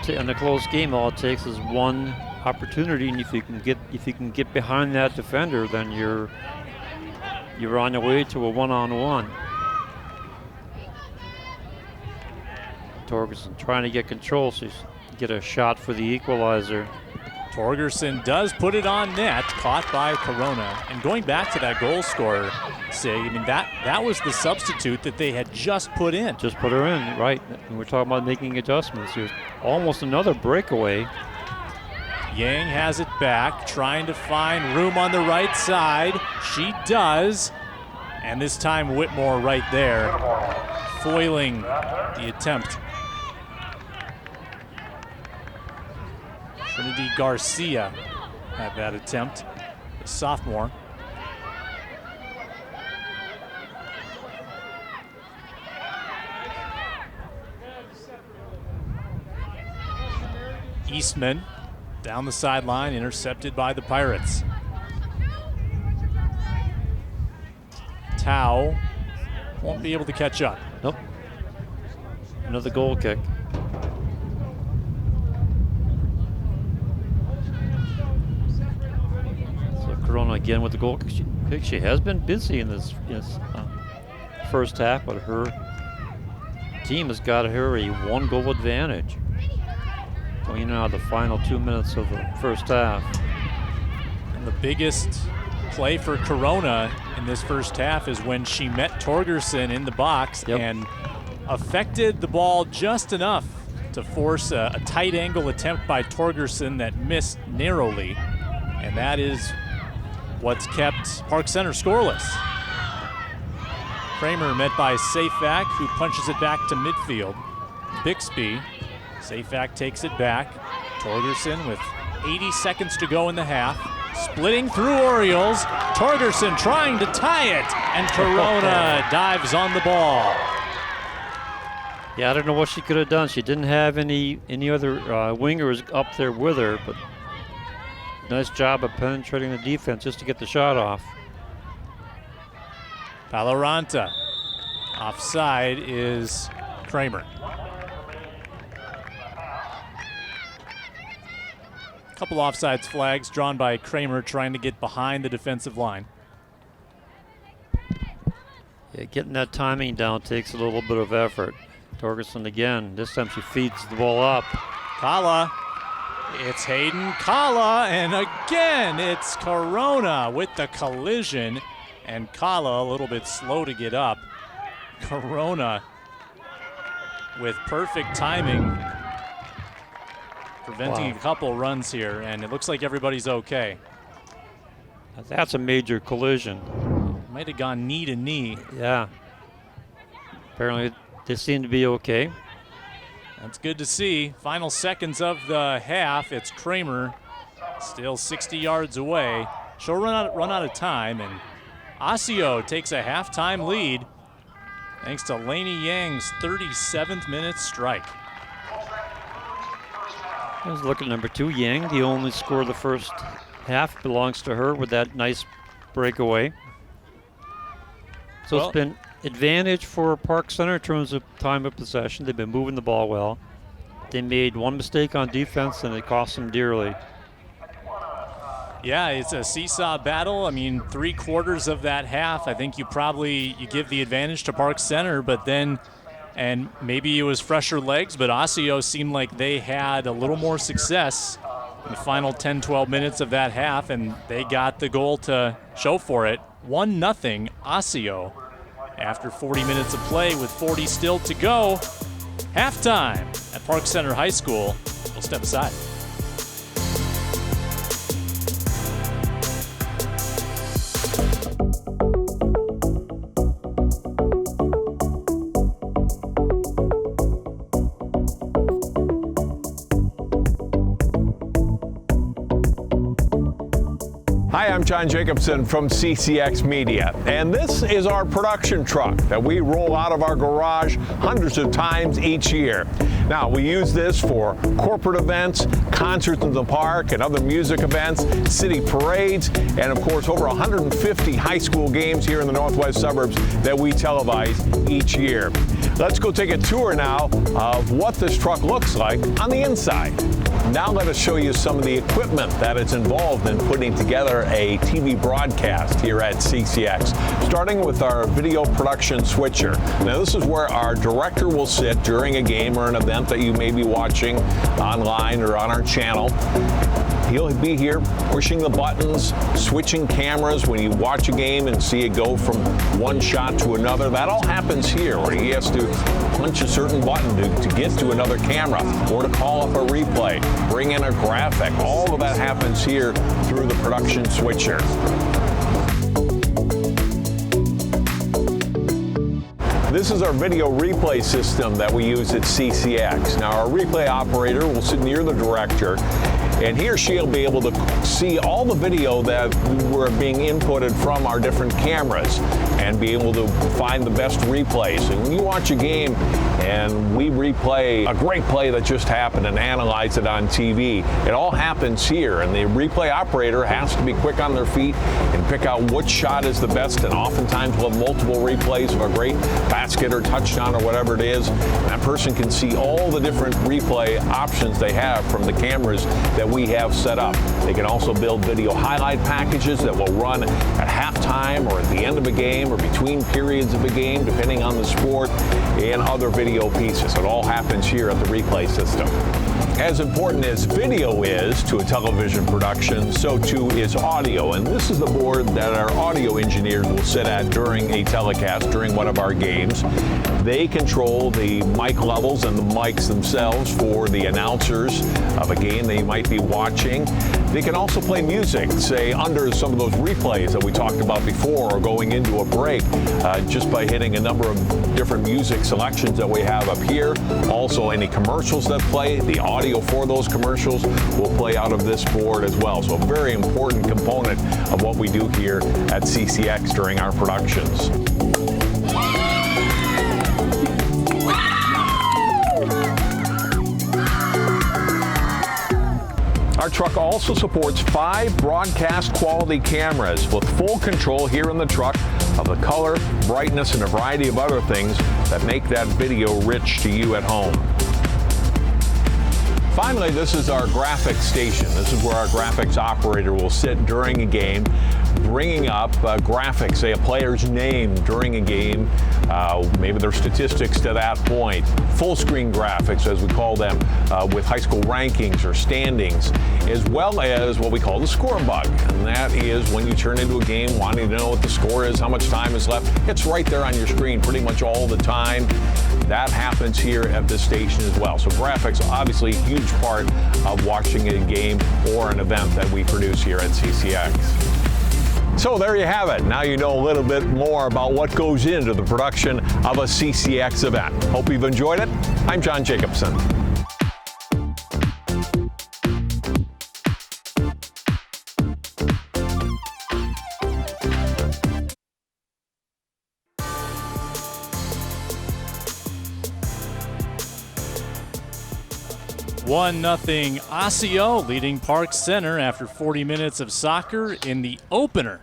In a close game, all it takes is one opportunity, and if you can get behind that defender, then you're on your way to a one-on-one. Torgerson trying to get control, so get a shot for the equalizer. Torgerson does put it on net, caught by Corona. And going back to that goal scorer, Sig, I mean, that was the substitute that they had just put in. Just put her in, right. And we're talking about making adjustments. Here's almost another breakaway. Yang has it back, trying to find room on the right side. She does. And this time Whitmore right there, foiling the attempt. Trinity Garcia had that attempt, the sophomore. Eastman down the sideline, intercepted by the Pirates. Tao won't be able to catch up. Nope. Another goal kick. So Corona again with the goal kick. She has been busy in this first half, but her team has got her a 1-goal advantage. Going into the final 2 minutes of the first half. And the biggest play for Corona in this first half is when she met Torgerson in the box and affected the ball just enough to force a tight angle attempt by Torgerson that missed narrowly. And that is what's kept Park Center scoreless. Kramer met by Safak, who punches it back to midfield. Bixby, Safak takes it back. Torgerson with 80 seconds to go in the half. Splitting through Orioles. Torgerson trying to tie it, and Corona dives on the ball. Yeah, I don't know what she could have done. She didn't have any other wingers up there with her, but nice job of penetrating the defense just to get the shot off. Paloranta. Offside is Kramer. Couple offsides flags drawn by Kramer trying to get behind the defensive line. Yeah, getting that timing down takes a little bit of effort. Torgerson again. This time she feeds the ball up. Kala. It's Hayden Kala, and again it's Corona with the collision. And Kala a little bit slow to get up. Corona with perfect timing, preventing a couple runs here, and it looks like everybody's okay. That's a major collision. Might have gone knee to knee. Yeah. Apparently they seem to be okay. That's good to see. Final seconds of the half. It's Kramer, still 60 yards away. She'll run out of time, and Osseo takes a halftime lead thanks to Lainey Yang's 37th minute strike. I was looking at number 2, Yang. The only score of the first half belongs to her with that nice breakaway. So it's been advantage for Park Center in terms of time of possession. They've been moving the ball well. They made one mistake on defense, and it cost them dearly. Yeah, it's a seesaw battle. I mean, 3/4 of that half, I think you give the advantage to Park Center, but then, and maybe it was fresher legs, but Osseo seemed like they had a little more success in the final 10-12 minutes of that half, and they got the goal to show for it. 1-0 Osseo after 40 minutes of play with 40 still to go. Halftime at Park Center High School. We'll step aside. Hi, Hi, I'm John Jacobson from CCX Media, and this is our production truck that we roll out of our garage hundreds of times each year. Now, we use this for corporate events, concerts in the park, and other music events, city parades, and of course over 150 high school games here in the northwest suburbs that we televise each year. Let's go take a tour now of what this truck looks like on the inside. Now let us show you some of the equipment that is involved in putting together a TV broadcast here at CCX, starting with our video production switcher. Now this is where our director will sit during a game or an event that you may be watching online or on our channel. He'll be here pushing the buttons, switching cameras when you watch a game and see it go from one shot to another. That all happens here, where he has to punch a certain button to get to another camera or to call up a replay, bring in a graphic. All of that happens here through the production switcher. This is our video replay system that we use at CCX. Now our replay operator will sit near the director, and he or she will be able to see all the video that we're being inputted from our different cameras and be able to find the best replays. And when you watch a game and we replay a great play that just happened and analyze it on TV, it all happens here, and the replay operator has to be quick on their feet and pick out which shot is the best, and oftentimes we'll have multiple replays of a great basket or touchdown or whatever it is, and that person can see all the different replay options they have from the cameras that we have set up. They can also build video highlight packages that will run at halftime or at the end of a game or between periods of a game, depending on the sport, and other video pieces. It all happens here at the replay system. As important as video is to a television production, so too is audio. And this is the board that our audio engineers will sit at during a telecast, during one of our games. They control the mic levels and the mics themselves for the announcers of a game they might be watching. They can also play music, say under some of those replays that we talked about before, or going into a break, just by hitting a number of different music selections that we have up here. Also, any commercials that play, the audio for those commercials will play out of this board as well. So a very important component of what we do here at CCX during our productions. Our truck also supports 5 broadcast quality cameras with full control here in the truck of the color, brightness, and a variety of other things that make that video rich to you at home. Finally, this is our graphics station. This is where our graphics operator will sit during a game, bringing up graphics, say a player's name during a game, maybe their statistics to that point, full screen graphics as we call them, with high school rankings or standings, as well as what we call the score bug. And that is when you turn into a game wanting to know what the score is, how much time is left. It's right there on your screen pretty much all the time. That happens here at this station as well. So graphics, obviously a huge part of watching a game or an event that we produce here at CCX. So there you have it. Now you know a little bit more about what goes into the production of a CCX event. Hope you've enjoyed it. I'm John Jacobson. One nothing Osseo leading Park Center after 40 minutes of soccer in the opener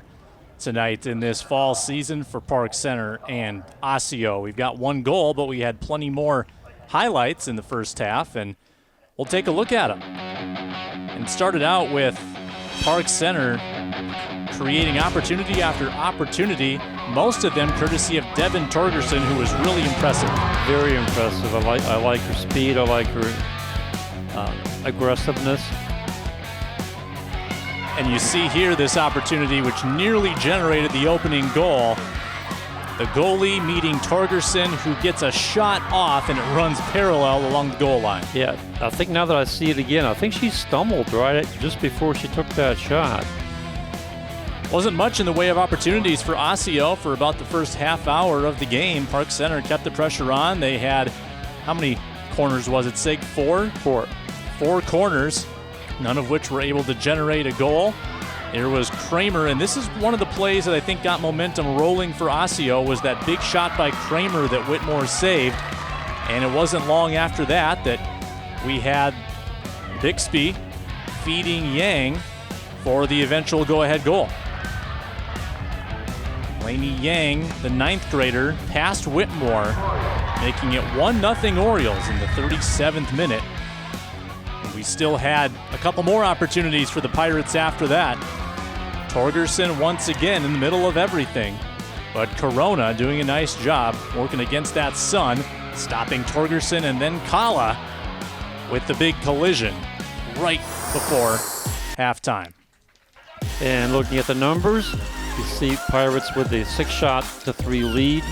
tonight in this fall season for Park Center and Osseo. We've got one goal, but we had plenty more highlights in the first half, and we'll take a look at them. And started out with Park Center creating opportunity after opportunity, most of them courtesy of Devin Torgerson, who was really impressive. Very impressive. I like her speed. I like her aggressiveness. And you see here this opportunity which nearly generated the opening goal. The goalie meeting Torgerson, who gets a shot off, and it runs parallel along the goal line. Yeah, I think now that I see it again, I think she stumbled just before she took that shot. Wasn't much in the way of opportunities for Osseo for about the first half hour of the game. Park Center kept the pressure on. They had, how many corners was it, Sig? Four corners, none of which were able to generate a goal. Here was Kramer, and this is one of the plays that I think got momentum rolling for Osseo, was that big shot by Kramer that Whitmore saved. And it wasn't long after that we had Bixby feeding Yang for the eventual go-ahead goal. Laney Yang, the 9th grader, passed Whitmore, making it 1-0 Orioles in the 37th minute. And we still had a couple more opportunities for the Pirates after that. Torgerson once again in the middle of everything, but Corona doing a nice job working against that sun, stopping Torgerson, and then Kala with the big collision right before halftime. And looking at the numbers, you see Pirates with a 6-3 lead.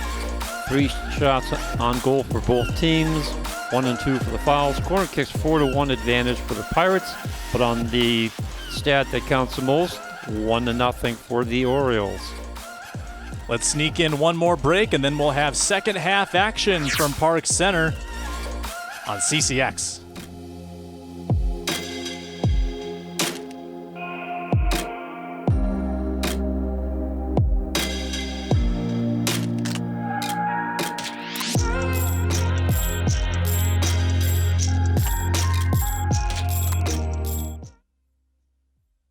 3 shots on goal for both teams, 1 and 2 for the fouls. Corner kicks 4-1 advantage for the Pirates, but on the stat that counts the most, 1-0 for the Orioles. Let's sneak in one more break, and then we'll have second half action from Park Center on CCX.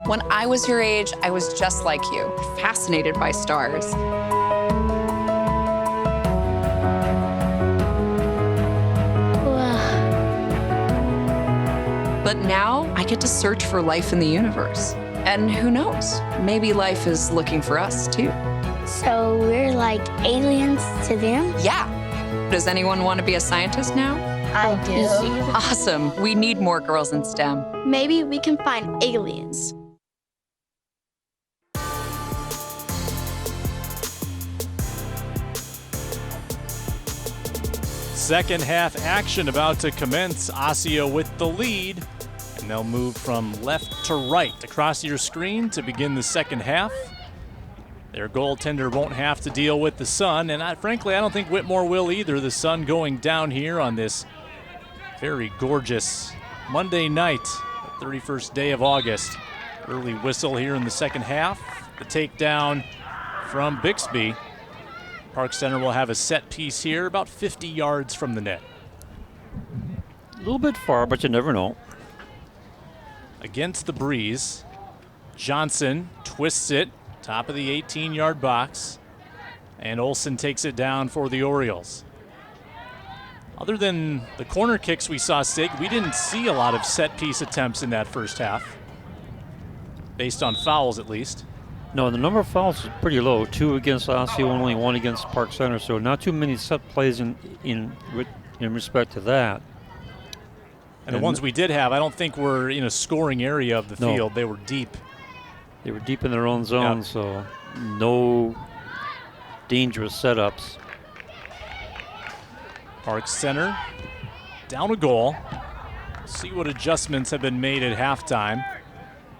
When I was your age, I was just like you, fascinated by stars. But now I get to search for life in the universe. And who knows, maybe life is looking for us too. So we're like aliens to them? Yeah. Does anyone want to be a scientist now? I do. Awesome. We need more girls in STEM. Maybe we can find aliens. Second half action about to commence. Osseo with the lead, and they'll move from left to right across your screen to begin the second half. Their goaltender won't have to deal with the sun, and frankly, I don't think Whitmore will either. The sun going down here on this very gorgeous Monday night, the 31st day of August. Early whistle here in the second half. The takedown from Bixby. Park Center will have a set piece here about 50 yards from the net. A little bit far, but you never know. Against the breeze, Johnson twists it, top of the 18-yard box, and Olsen takes it down for the Orioles. Other than the corner kicks we saw, Sig, we didn't see a lot of set-piece attempts in that first half, based on fouls at least. No, the number of fouls is pretty low. 2 against Osseo, only 1 against Park Center, so not too many set plays in respect to that. And the ones we did have, I don't think were in a scoring area of the field. They were deep. They were deep in their own zone, so no dangerous setups. Park Center down a goal. See what adjustments have been made at halftime.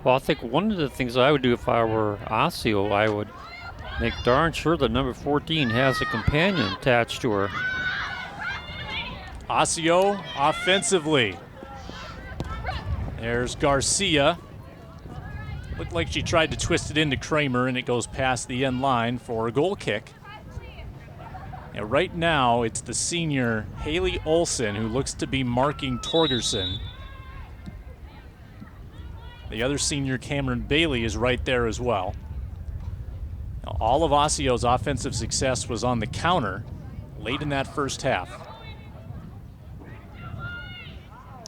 Well, I think one of the things I would do if I were Osseo, I would make darn sure that number 14 has a companion attached to her. Osseo offensively. There's Garcia. Looked like she tried to twist it into Kramer, and it goes past the end line for a goal kick. And right now, it's the senior Haley Olsen who looks to be marking Torgerson. The other senior, Cameron Bailey, is right there as well. Now, all of Osseo's offensive success was on the counter late in that first half.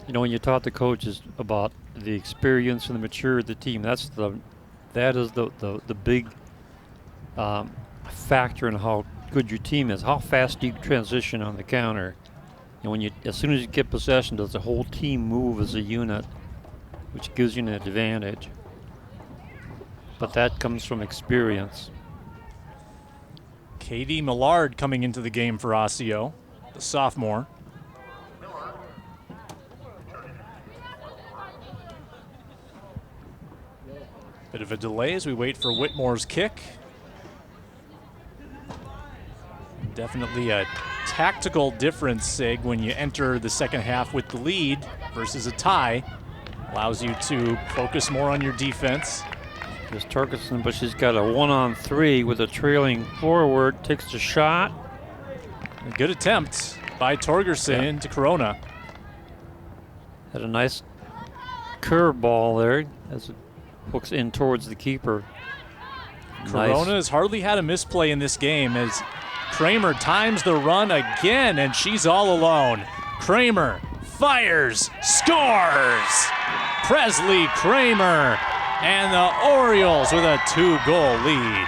You know, when you talk to coaches about the experience and the maturity of the team, that is the big factor in how good your team is. How fast do you transition on the counter? And as soon as you get possession, does the whole team move as a unit, which gives you an advantage. But that comes from experience. Katie Millard coming into the game for Osseo, the sophomore. Bit of a delay as we wait for Whitmore's kick. Definitely a tactical difference, Sig, when you enter the second half with the lead versus a tie. Allows you to focus more on your defense, There's Torgerson, but she's got a 1-on-3 with a trailing forward. Takes the shot. A good attempt by Torgerson into Corona. Had a nice curve ball there as it hooks in towards the keeper. Corona has hardly had a misplay in this game as Kramer times the run again, and she's all alone. Kramer fires, scores! Presley Kramer, and the Orioles with a 2-goal lead.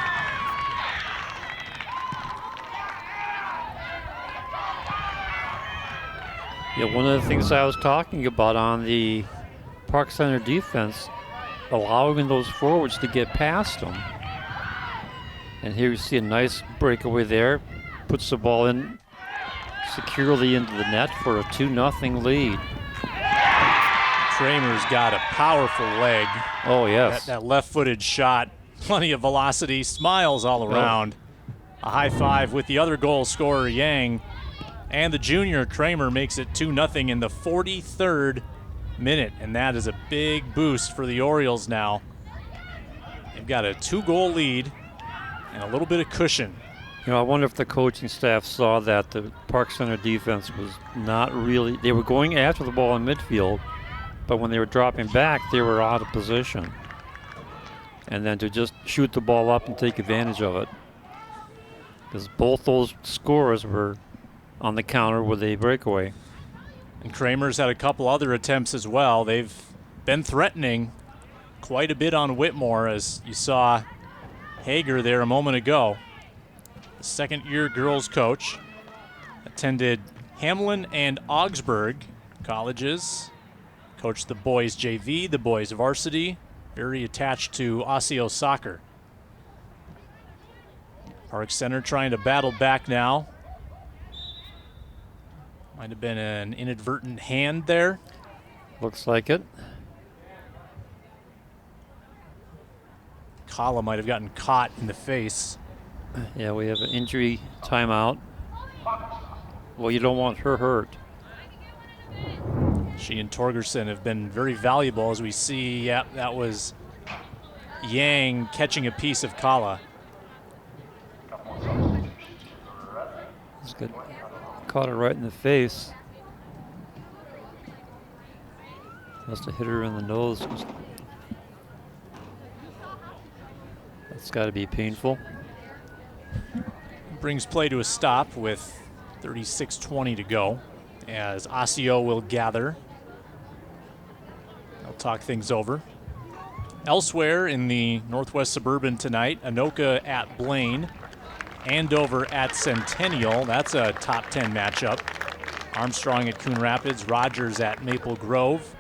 Yeah, one of the things I was talking about on the Park Center defense, allowing those forwards to get past them. And here you see a nice breakaway there. Puts the ball in securely into the net for a 2-0 lead. Kramer's got a powerful leg. Oh, yes. That left-footed shot, plenty of velocity, smiles all around. A high five with the other goal scorer, Yang. And the junior, Kramer, makes it 2-0 in the 43rd minute. And that is a big boost for the Orioles now. They've got a 2-goal lead and a little bit of cushion. You know, I wonder if the coaching staff saw that the Park Center defense was not really, they were going after the ball in midfield, but when they were dropping back, they were out of position. And then to just shoot the ball up and take advantage of it. Because both those scorers were on the counter with a breakaway. And Kramer's had a couple other attempts as well. They've been threatening quite a bit on Whitmore, as you saw Hager there a moment ago. The second-year girls coach, attended Hamlin and Augsburg colleges, coached the boys JV, the boys varsity, very attached to Osseo soccer. Park Center trying to battle back now. Might have been an inadvertent hand there. Looks like it. Kala might have gotten caught in the face. Yeah, we have an injury timeout. Well, you don't want her hurt. She and Torgerson have been very valuable, as we see. Yep, that was Yang catching a piece of Kala. That's good. Caught her right in the face. Must have hit her in the nose. That's got to be painful. Brings play to a stop with 36:20 to go, as Osseo will gather. They'll talk things over. Elsewhere in the Northwest Suburban tonight, Anoka at Blaine, Andover at Centennial. That's a top 10 matchup. Armstrong at Coon Rapids, Rogers at Maple Grove,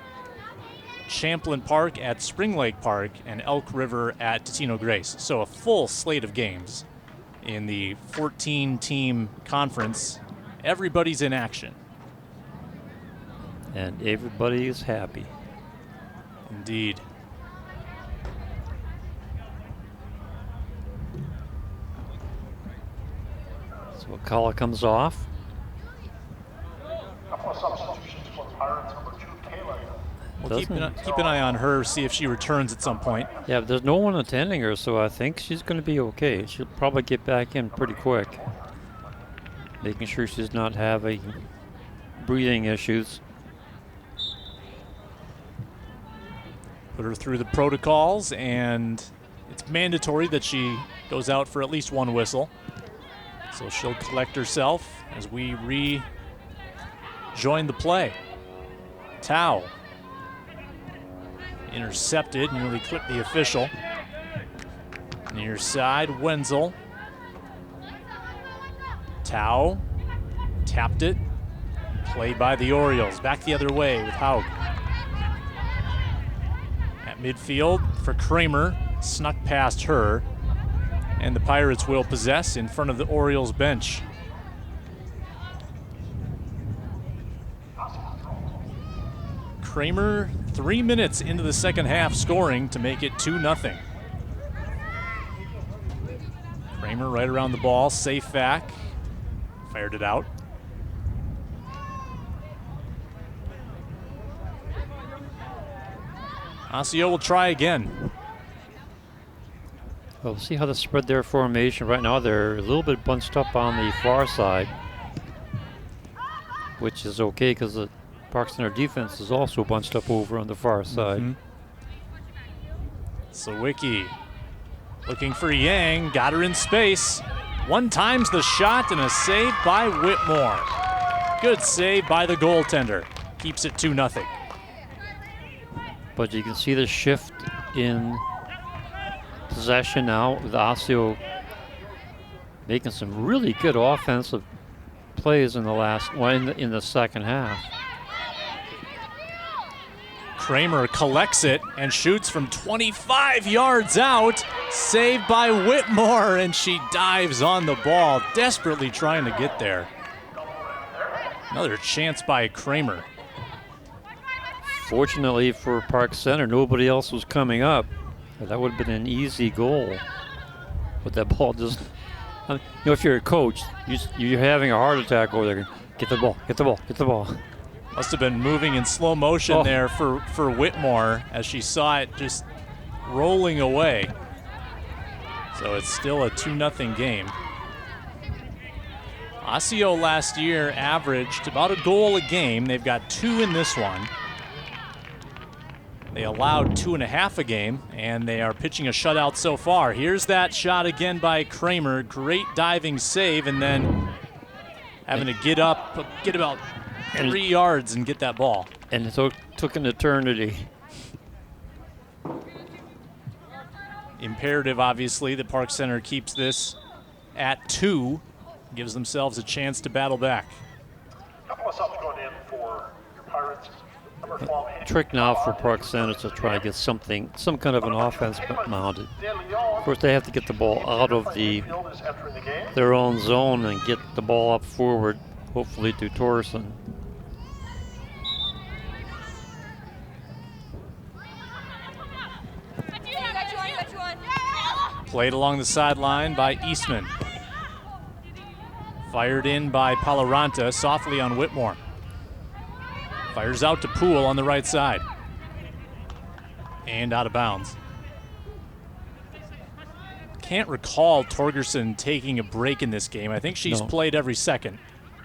Champlain Park at Spring Lake Park, and Elk River at Totino Grace. So a full slate of games in the 14-team conference. Everybody's in action. And everybody is happy. Indeed. So Kala comes off. Couple of substitutions for the Pirates. Number 2, Kayla. We'll keep an eye on her, see if she returns at some point. Yeah, but there's no one attending her, so I think she's going to be okay. She'll probably get back in pretty quick. Making sure she's not having breathing issues. Put her through the protocols, and it's mandatory that she goes out for at least one whistle. So she'll collect herself as we rejoin the play. Tao. Intercepted, nearly clipped the official. Near side, Wenzel. Tao tapped it. Play by the Orioles. Back the other way with Haug. At midfield for Kramer. Snuck past her. And the Pirates will possess in front of the Orioles bench. Kramer, 3 minutes into the second half, scoring to make it 2-0. Kramer right around the ball, safe back, fired it out. Osseo will try again. Well, see how they spread their formation. Right now they're a little bit bunched up on the far side, which is okay because the Park Center defense is also bunched up over on the far side. Sawicki looking for Yang, got her in space. One times the shot and a save by Whitmore. Good save by the goaltender. Keeps it 2-0. But you can see the shift in possession now with Osseo making some really good offensive plays in the in the second half. Kramer collects it and shoots from 25 yards out. Saved by Whitmore, and she dives on the ball, desperately trying to get there. Another chance by Kramer. Fortunately for Park Center, nobody else was coming up. That would have been an easy goal. But that ball just, you know, if you're a coach, you're having a heart attack over there. Get the ball, get the ball, get the ball. Must have been moving in slow motion there for Whitmore as she saw it just rolling away. So it's still a 2-0 game. Osseo last year averaged about a goal a game. They've got 2 in this one. They allowed 2.5 a game, and they are pitching a shutout so far. Here's that shot again by Kramer. Great diving save, and then having to get about 3 yards and get that ball. And it took an eternity. Imperative, obviously, that Park Center keeps this at 2. Gives themselves a chance to battle back. Couple of subs going in for your Pirates. Number 12. Trick now for Park Center to try to get some kind of an offense mounted. Of course, they have to get the ball out of their own zone and get the ball up forward, hopefully to Torsen. Played along the sideline by Eastman. Fired in by Paloranta, softly on Whitmore. Fires out to Poole on the right side. And out of bounds. Can't recall Torgerson taking a break in this game. I think she's played every second.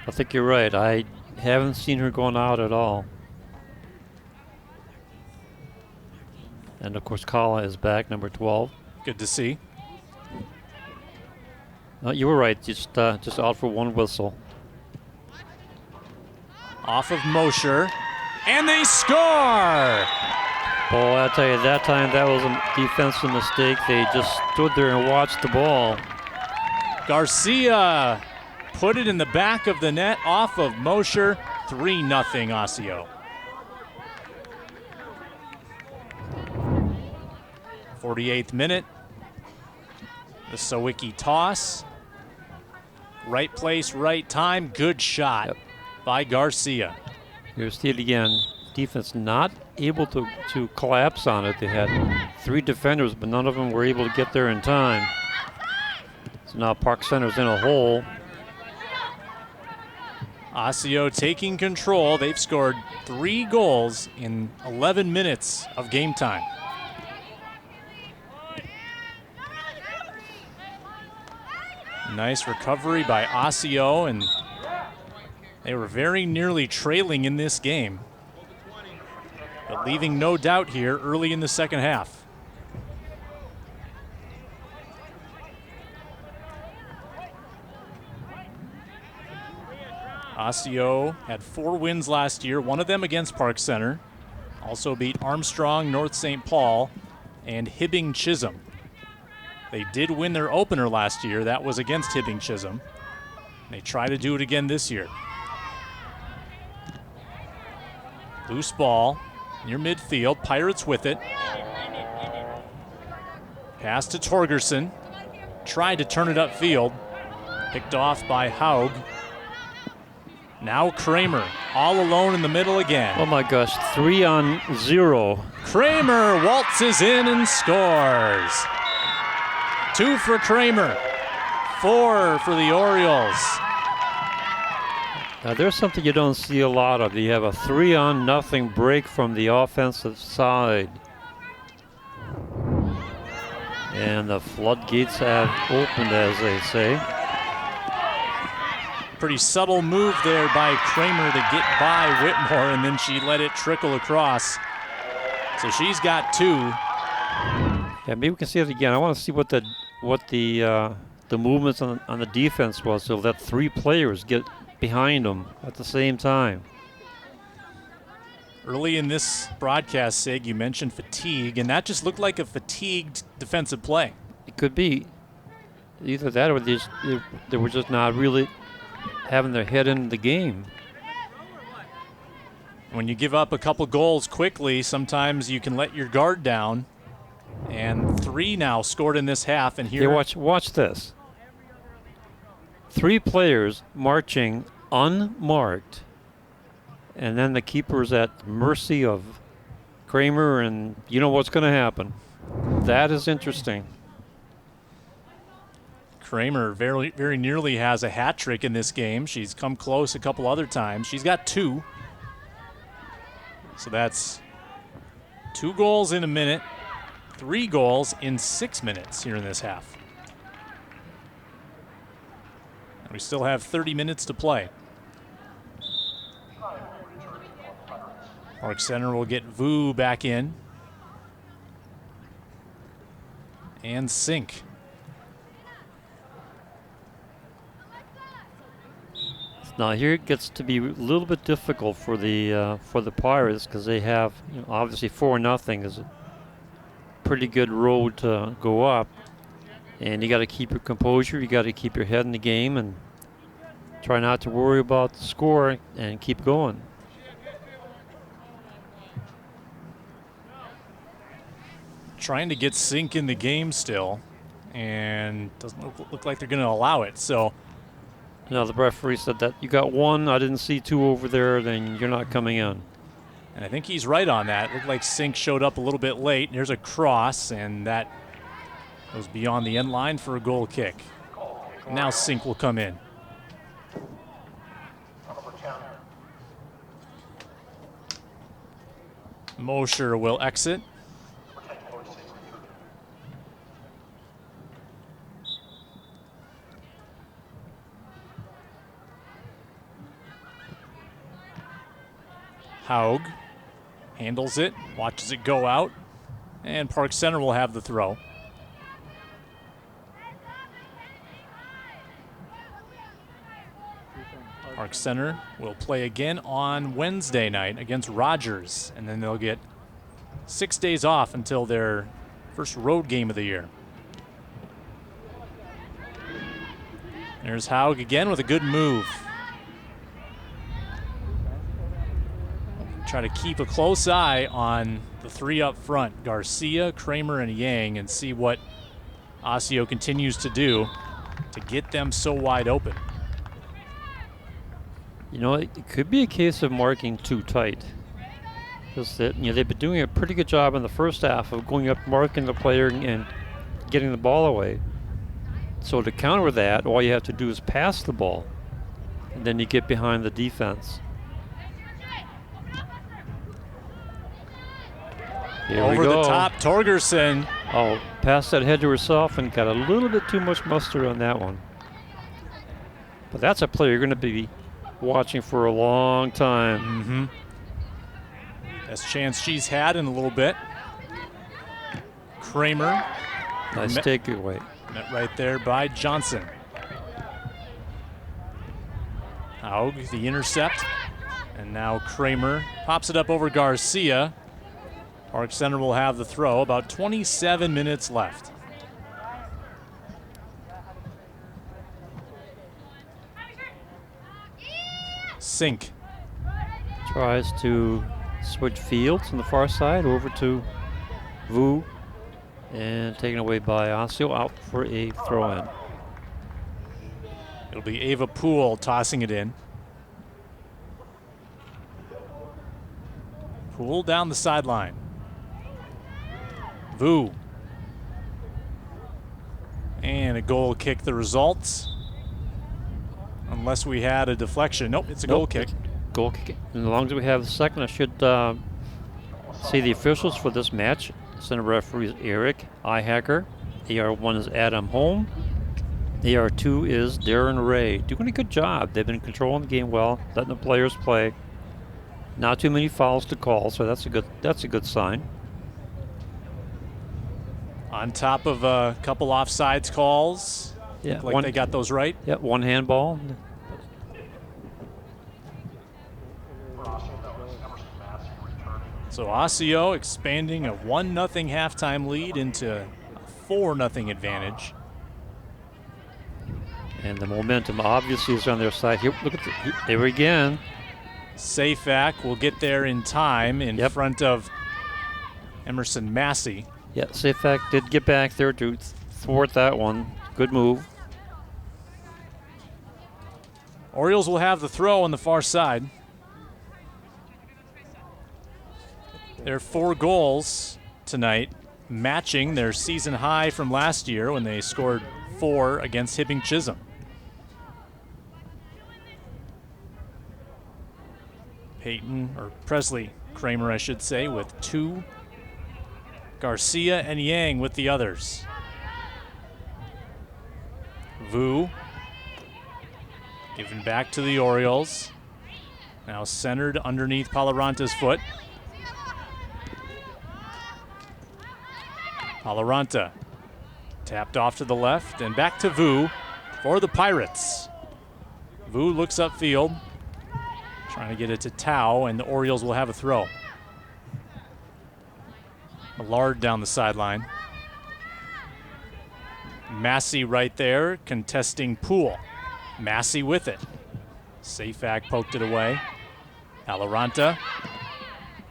I think you're right. I haven't seen her going out at all. And of course, Kala is back, number 12. Good to see. No, you were right. Just out for one whistle. Off of Mosher, and they score! Boy, I tell you, that time that was a defensive mistake. They just stood there and watched the ball. Garcia put it in the back of the net off of Mosher. 3-0 Osseo. 48th minute. The Sawicki toss. Right place, right time. Good shot by Garcia. You see it again. Defense not able to collapse on it. They had 3 defenders, but none of them were able to get there in time. So now Park Center's in a hole. Osseo taking control. They've scored 3 goals in 11 minutes of game time. Nice recovery by Osseo, and they were very nearly trailing in this game, but leaving no doubt here early in the second half. Osseo had 4 wins last year, one of them against Park Center. Also beat Armstrong, North St. Paul, and Hibbing Chisholm. They did win their opener last year. That was against Hibbing Chisholm. They try to do it again this year. Loose ball near midfield. Pirates with it. Pass to Torgerson. Tried to turn it upfield. Picked off by Haug. Now Kramer, all alone in the middle again. Oh my gosh, 3-0. Kramer waltzes in and scores. 2 for Kramer, 4 for the Orioles. Now there's something you don't see a lot of. You have a 3-0 break from the offensive side. And the floodgates have opened, as they say. Pretty subtle move there by Kramer to get by Whitmore, and then she let it trickle across. So she's got 2. Yeah, maybe we can see it again. I want to see what the movements on the defense was, so that 3 players get behind them at the same time. Early in this broadcast, Sig, you mentioned fatigue, and that just looked like a fatigued defensive play. It could be either that or they were just not really having their head in the game. When you give up a couple goals quickly, sometimes you can let your guard down. And 3 now scored in this half, and here. Yeah, watch this. 3 players marching unmarked, and then the keeper's at the mercy of Kramer, and you know what's going to happen. That is interesting. Kramer very, very nearly has a hat trick in this game. She's come close a couple other times. She's got 2. So that's 2 goals in a minute, 3 goals in 6 minutes here in this half. And we still have 30 minutes to play. Park Center will get Vu back in. And Sink. Now here it gets to be a little bit difficult for the Pirates, because they have, obviously 4-0 is a pretty good road to go up, and you got to keep your composure. You got to keep your head in the game and try not to worry about the score and keep going. Trying to get Sink in the game still, and doesn't look like they're going to allow it. So. No, the referee said that you got 1, I didn't see 2 over there, then you're not coming in. And I think he's right on that. Looked like Sink showed up a little bit late. There's a cross, and that goes beyond the end line for a goal kick. Now Sink will come in. Mosher will exit. Haug handles it, watches it go out, and Park Center will have the throw. Park Center will play again on Wednesday night against Rogers, and then they'll get 6 days off until their first road game of the year. There's Haug again with a good move. Try to keep a close eye on the 3 up front, Garcia, Kramer, and Yang, and see what Osseo continues to do to get them so wide open. It could be a case of marking too tight. Because they've been doing a pretty good job in the first half of going up, marking the player, and getting the ball away. So to counter that, all you have to do is pass the ball, and then you get behind the defense. Here Over we go. the top, Torgerson. Oh, passed that head to herself and got a little bit too much mustard on that one. But that's a player you're going to be watching for a long time. Best chance she's had in a little bit. Kramer. Nice takeaway. Met right there by Johnson. Haug, the intercept. And now Kramer pops it up over Garcia. Park Center will have the throw. About 27 minutes left. Sink. Tries to switch fields on the far side over to Vu, and taken away by Osseo, out for a throw-in. It'll be Ava Poole tossing it in. Poole down the sideline. Vu. And a goal kick the results. Unless we had a deflection. Nope, it's a goal kick. Goal kick. And as long as we have the second, I should see the officials for this match. Center referee is Eric Ihacker. AR1 is Adam Holm. AR2 is Darren Ray. Doing a good job. They've been controlling the game well, letting the players play. Not too many fouls to call, so that's a good sign. On top of a couple offsides calls. Yeah, like they got those right. Yeah, one handball. So Osseo expanding a 1-0 halftime lead into a 4-0 advantage. And the momentum obviously is on their side. Here, look at there again. Safak will get there in time in front of Emerson Massey. Yeah, Safak did get back there to thwart that one. Good move. Orioles will have the throw on the far side. Their 4 goals tonight, matching their season high from last year when they scored 4 against Hibbing Chisholm. Peyton, or Presley Kramer, I should say, with 2. Garcia and Yang with the others. Vu given back to the Orioles. Now centered underneath Palaranta's foot. Palaranta tapped off to the left and back to Vu for the Pirates. Vu looks upfield, trying to get it to Tao, and the Orioles will have a throw. Millard down the sideline. Massey right there, contesting Poole. Massey with it. Safak poked it away. Palaranta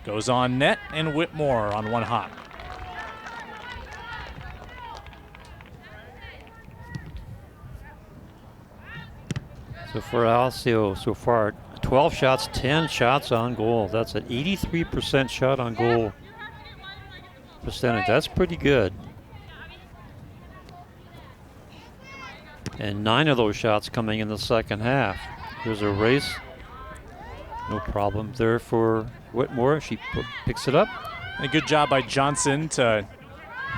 goes on net, and Whitmore on one hop. So for Osseo so far, 12 shots, 10 shots on goal. That's an 83% shot on goal percentage. That's pretty good. And 9 of those shots coming in the second half. There's a race. No problem there for Whitmore. She picks it up. A good job by Johnson to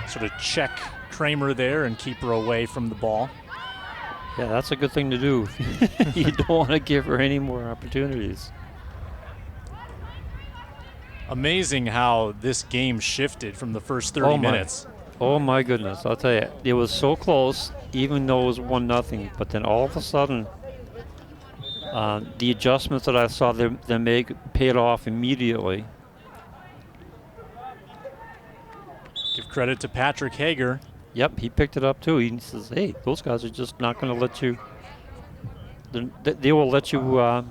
sort of check Kramer there and keep her away from the ball. Yeah, that's a good thing to do. You don't want to give her any more opportunities. Amazing how this game shifted from the first 30 minutes. Oh my goodness, I'll tell you, it was so close, even though it was 1-0, but then all of a sudden, the adjustments that I saw them make paid off immediately. Give credit to Patrick Hager. Yep, he picked it up too. He says, hey, those guys are just not going to let you, they will let you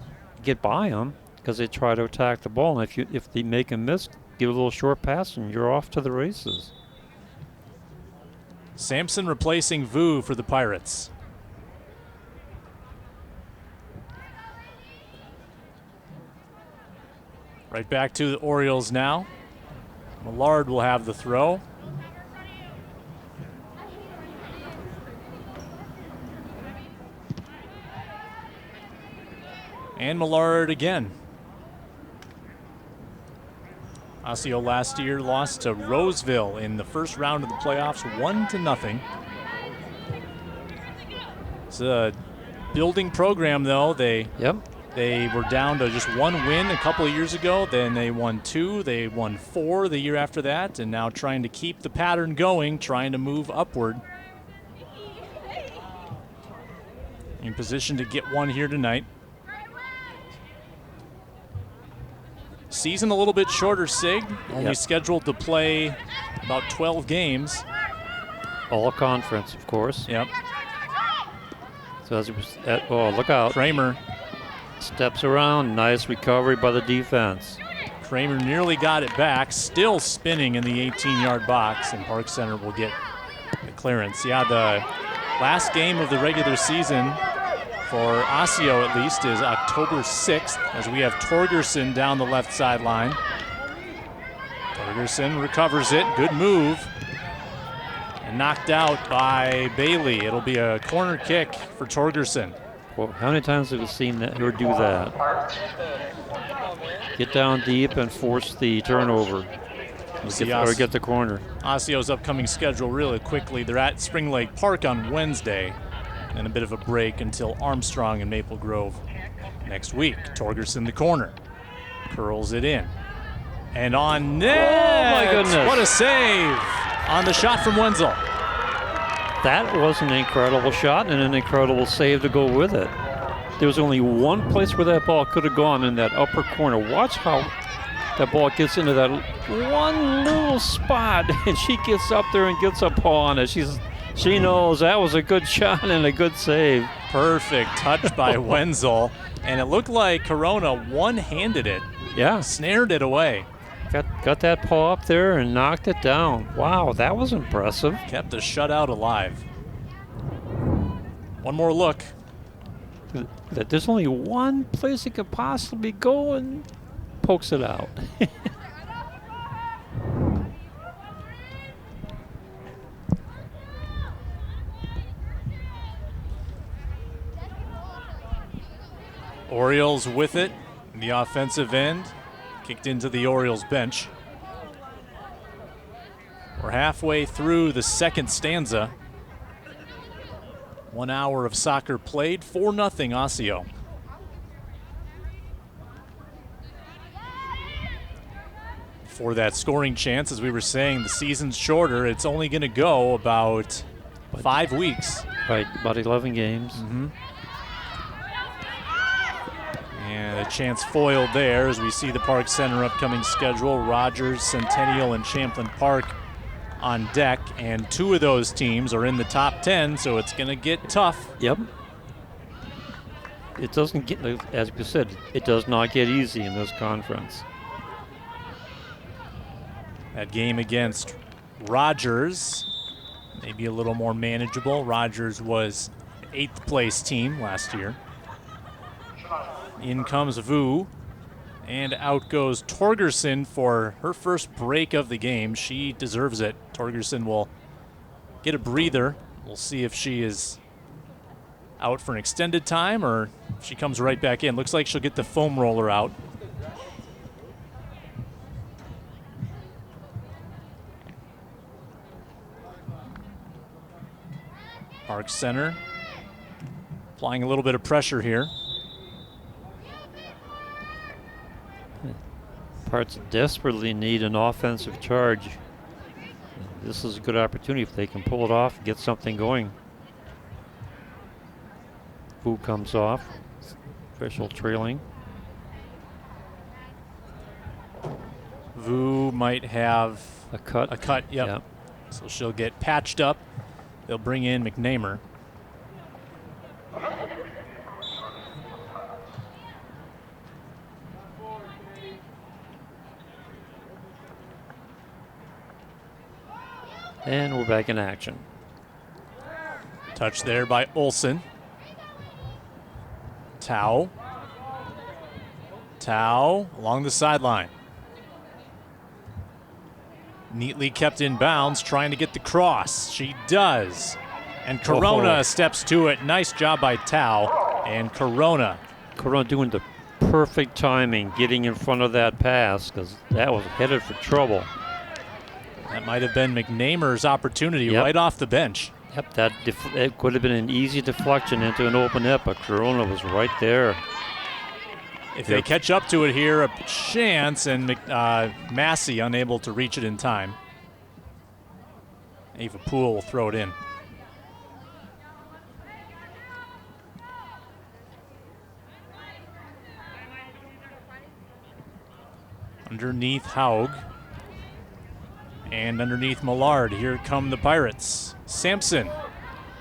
get by them because they try to attack the ball. And if they make a miss, give a little short pass and you're off to the races. Sampson replacing Vu for the Pirates. Right back to the Orioles now. Millard will have the throw. And Millard again. Osseo last year lost to Roseville in the first round of the playoffs, 1-0. It's a building program, though. They were down to just 1 win a couple of years ago. Then they won 2. They won 4 the year after that, and now trying to keep the pattern going, trying to move upward. In position to get one here tonight. Season a little bit shorter, Sig. Only scheduled to play about 12 games. All conference, of course. Yep. So as it was look out. Kramer steps around. Nice recovery by the defense. Kramer nearly got it back. Still spinning in the 18-yard box, and Park Center will get the clearance. Yeah, the last game of the regular season for Osseo, at least, is October 6th, as we have Torgerson down the left sideline. Torgerson recovers it. Good move. And knocked out by Bailey. It'll be a corner kick for Torgerson. Well, how many times have we seen her do that? Get down deep and force the turnover. Or get the corner. Osceo's upcoming schedule really quickly. They're at Spring Lake Park on Wednesday, and a bit of a break until Armstrong and Maple Grove next week. Torgerson the corner. Curls it in. And on net! Oh my goodness. What a save on the shot from Wenzel. That was an incredible shot and an incredible save to go with it. There was only one place where that ball could have gone, in that upper corner. Watch how that ball gets into that one little spot, and she gets up there and gets a paw on it. She knows that was a good shot and a good save. Perfect touch by Wenzel, and it looked like Corona one-handed it. Yeah. Snared it away. Got that paw up there and knocked it down. Wow, that was impressive. Kept the shutout alive. One more look. That there's only one place it could possibly go, and pokes it out. Orioles with it in the offensive end. Kicked into the Orioles bench. We're halfway through the second stanza. 1 hour of soccer played, 4-0 Osseo. For that scoring chance, as we were saying, the season's shorter. It's only going to go about 5 weeks. Right, about 11 games. Mm-hmm. And a chance foiled there as we see the Park Center upcoming schedule. Rogers, Centennial, and Champlain Park on deck. And 2 of those teams are in the top 10, so it's going to get tough. Yep. It doesn't get, as you said, it does not get easy in this conference. That game against Rogers, maybe a little more manageable. Rogers was 8th place team last year. In comes Vu, and out goes Torgerson for her first break of the game. She deserves it. Torgerson will get a breather. We'll see if she is out for an extended time or if she comes right back in. Looks like she'll get the foam roller out. Park Center applying a little bit of pressure here. Parts desperately need an offensive charge. This is a good opportunity if they can pull it off, get something going. Fu comes off. Official trailing. Vu might have a cut. Yep. So she'll get patched up. They'll bring in McNamer. And we're back in action. Touch there by Olsen. Tao along the sideline. Neatly kept in bounds, trying to get the cross. She does. And Corona steps to it. Nice job by Tao. And Corona doing the perfect timing, getting in front of that pass, because that was headed for trouble. That might have been McNamer's opportunity right off the bench. Yep, it could have been an easy deflection into an open net, but Corona was right there. If they catch up to it here, a chance, and Massey unable to reach it in time. Ava Poole will throw it in. Underneath Haug. And underneath Millard, here come the Pirates. Sampson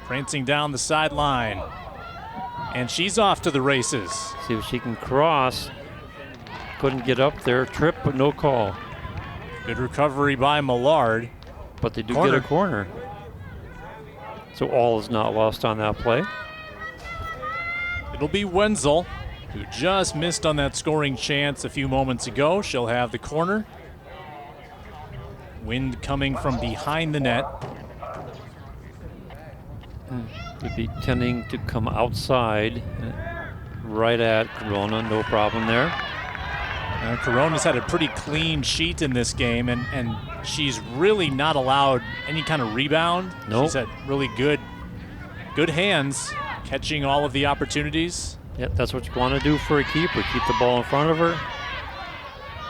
prancing down the sideline. And she's off to the races. See if she can cross. Couldn't get up there. Trip, but no call. Good recovery by Millard. But they do get a corner. So all is not lost on that play. It'll be Wenzel, who just missed on that scoring chance a few moments ago. She'll have the corner. Wind coming from behind the net. Would be tending to come outside, right at Corona, no problem there. Corona's had a pretty clean sheet in this game, and she's really not allowed any kind of rebound. Nope. She's had really good hands, catching all of the opportunities. Yep, that's what you want to do for a keeper. Keep the ball in front of her.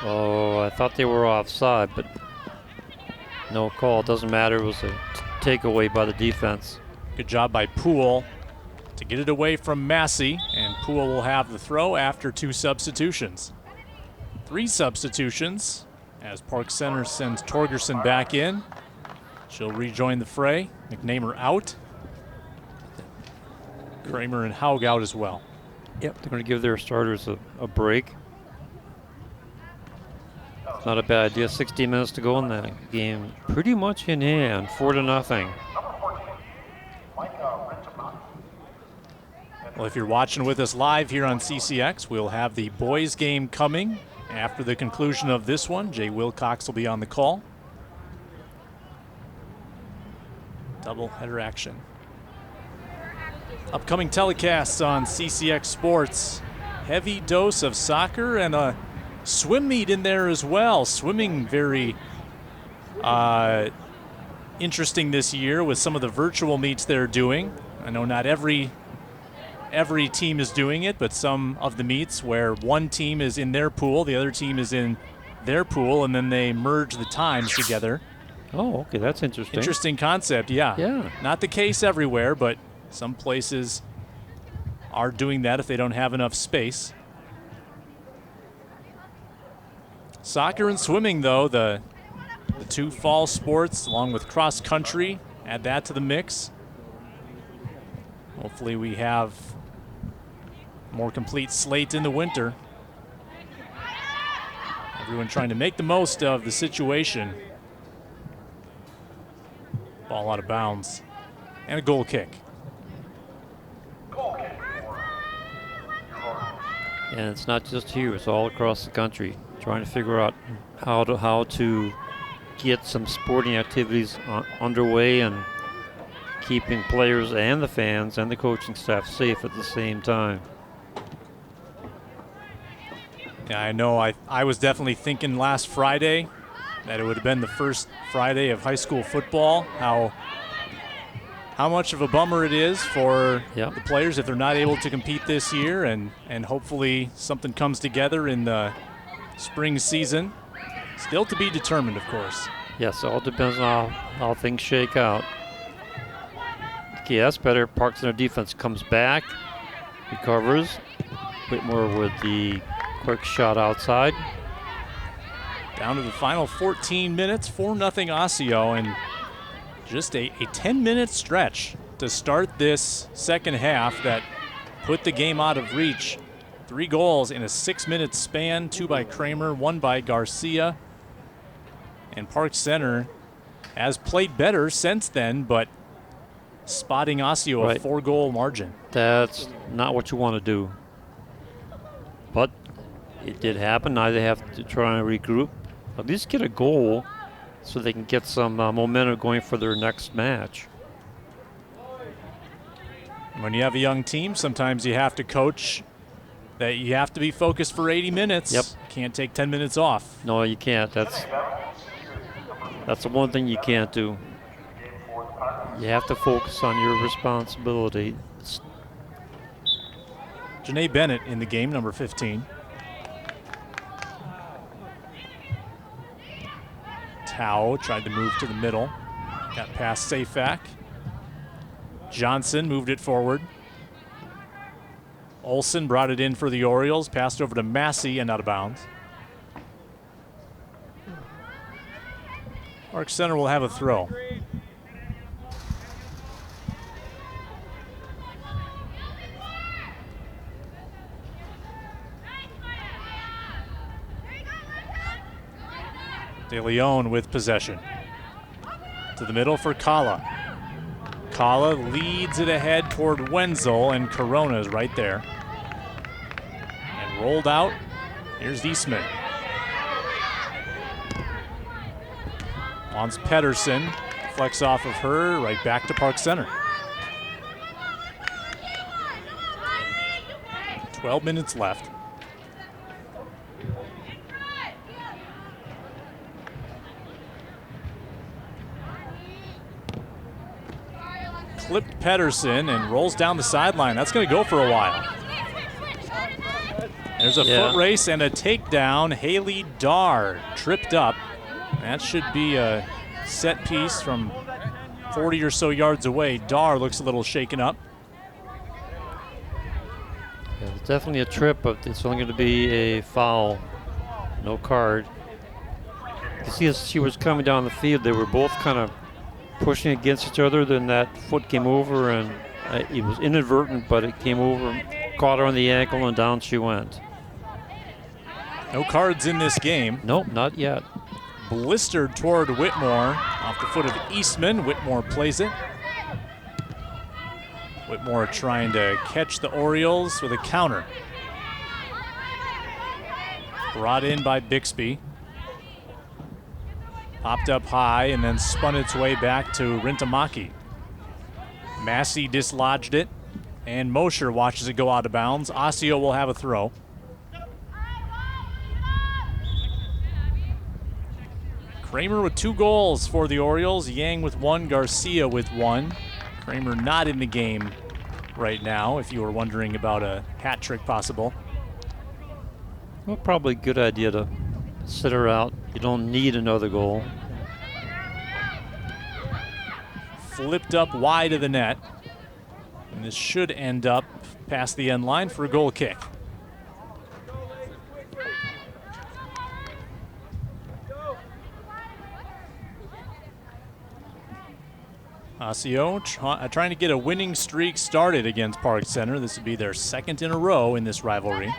Oh, I thought they were offside, but no call. It doesn't matter. It was a takeaway by the defense. Good job by Poole to get it away from Massey, and Poole will have the throw after 2 substitutions. 3 substitutions as Park Center sends Torgerson back in. She'll rejoin the fray. McNamer out. Kramer and Haug out as well. Yep, they're going to give their starters a break. Not a bad idea. 16 minutes to go in that game. Pretty much in hand, 4-0. Well, if you're watching with us live here on CCX, we'll have the boys game coming after the conclusion of this one. Jay Wilcox will be on the call. Double-header action. Upcoming telecasts on CCX Sports. Heavy dose of soccer and a swim meet in there as well. Swimming very interesting this year with some of the virtual meets they're doing. I know not every team is doing it, but some of the meets where one team is in their pool, the other team is in their pool, and then they merge the times together. Oh, okay, that's interesting. Interesting concept, yeah. Yeah. Not the case everywhere, but some places are doing that if they don't have enough space. Soccer and swimming, though, the 2 fall sports, along with cross country, add that to the mix. Hopefully we have a more complete slate in the winter. Everyone trying to make the most of the situation. Ball out of bounds. And a goal kick. And it's not just here, it's all across the country. Trying to figure out how to get some sporting activities underway and keeping players and the fans and the coaching staff safe at the same time. Yeah, I know. I was definitely thinking last Friday that it would have been the first Friday of high school football. How much of a bummer it is for the players if they're not able to compete this year, and hopefully something comes together in the spring season. Still to be determined, of course. Yes, it all depends on how things shake out. Okay, that's better. Park Center defense comes back, recovers. Whitmore with the quick shot outside. Down to the final 14 minutes, 4-0 Osseo, and just a 10-minute stretch to start this second half that put the game out of reach. 3 goals in a 6-minute span, 2 by Kramer, 1 by Garcia. And Park Center has played better since then, but spotting Osseo a 4-goal margin. That's not what you want to do. But it did happen. Now they have to try and regroup. At least get a goal so they can get some momentum going for their next match. When you have a young team, sometimes you have to coach that you have to be focused for 80 minutes. Yep. Can't take 10 minutes off. No, you can't. That's the one thing you can't do. You have to focus on your responsibility. Janae Bennett in the game, number 15. Tao tried to move to the middle. Got past Safak. Johnson moved it forward. Olsen brought it in for the Orioles. Passed over to Massey and out of bounds. Park Center will have a throw. De Leon with possession. To the middle for Kala. Kala leads it ahead toward Wenzel, and Corona is right there. And rolled out. Here's Eastman. Wants Pedersen. Flex off of her, right back to Park Center. 12 minutes left. clipped Pedersen and rolls down the sideline. That's going to go for a while. There's a foot race and a takedown. Haley Darr tripped up. That should be a set piece from 40 or so yards away. Darr looks a little shaken up. Yeah, it's definitely a trip, but it's only going to be a foul. No card. You can see as she was coming down the field, they were both kind of pushing against each other. Then that foot came over, and it was inadvertent, but it came over, caught her on the ankle, and down she went. No cards in this game. Nope, not yet. Blistered toward Whitmore off the foot of Eastman. Whitmore plays it. Whitmore trying to catch the Orioles with a counter. Brought in by Bixby. Popped up high and then spun its way back to Rintamaki. Massey dislodged it, and Mosher watches it go out of bounds. Osseo will have a throw. Kramer with 2 goals for the Orioles. Yang with 1, Garcia with 1. Kramer not in the game right now, if you were wondering about a hat trick possible. Well, probably a good idea to sit her out. You don't need another goal. Flipped up wide of the net. And this should end up past the end line for a goal kick. Osseo trying to get a winning streak started against Park Center. This would be their 2nd in a row in this rivalry.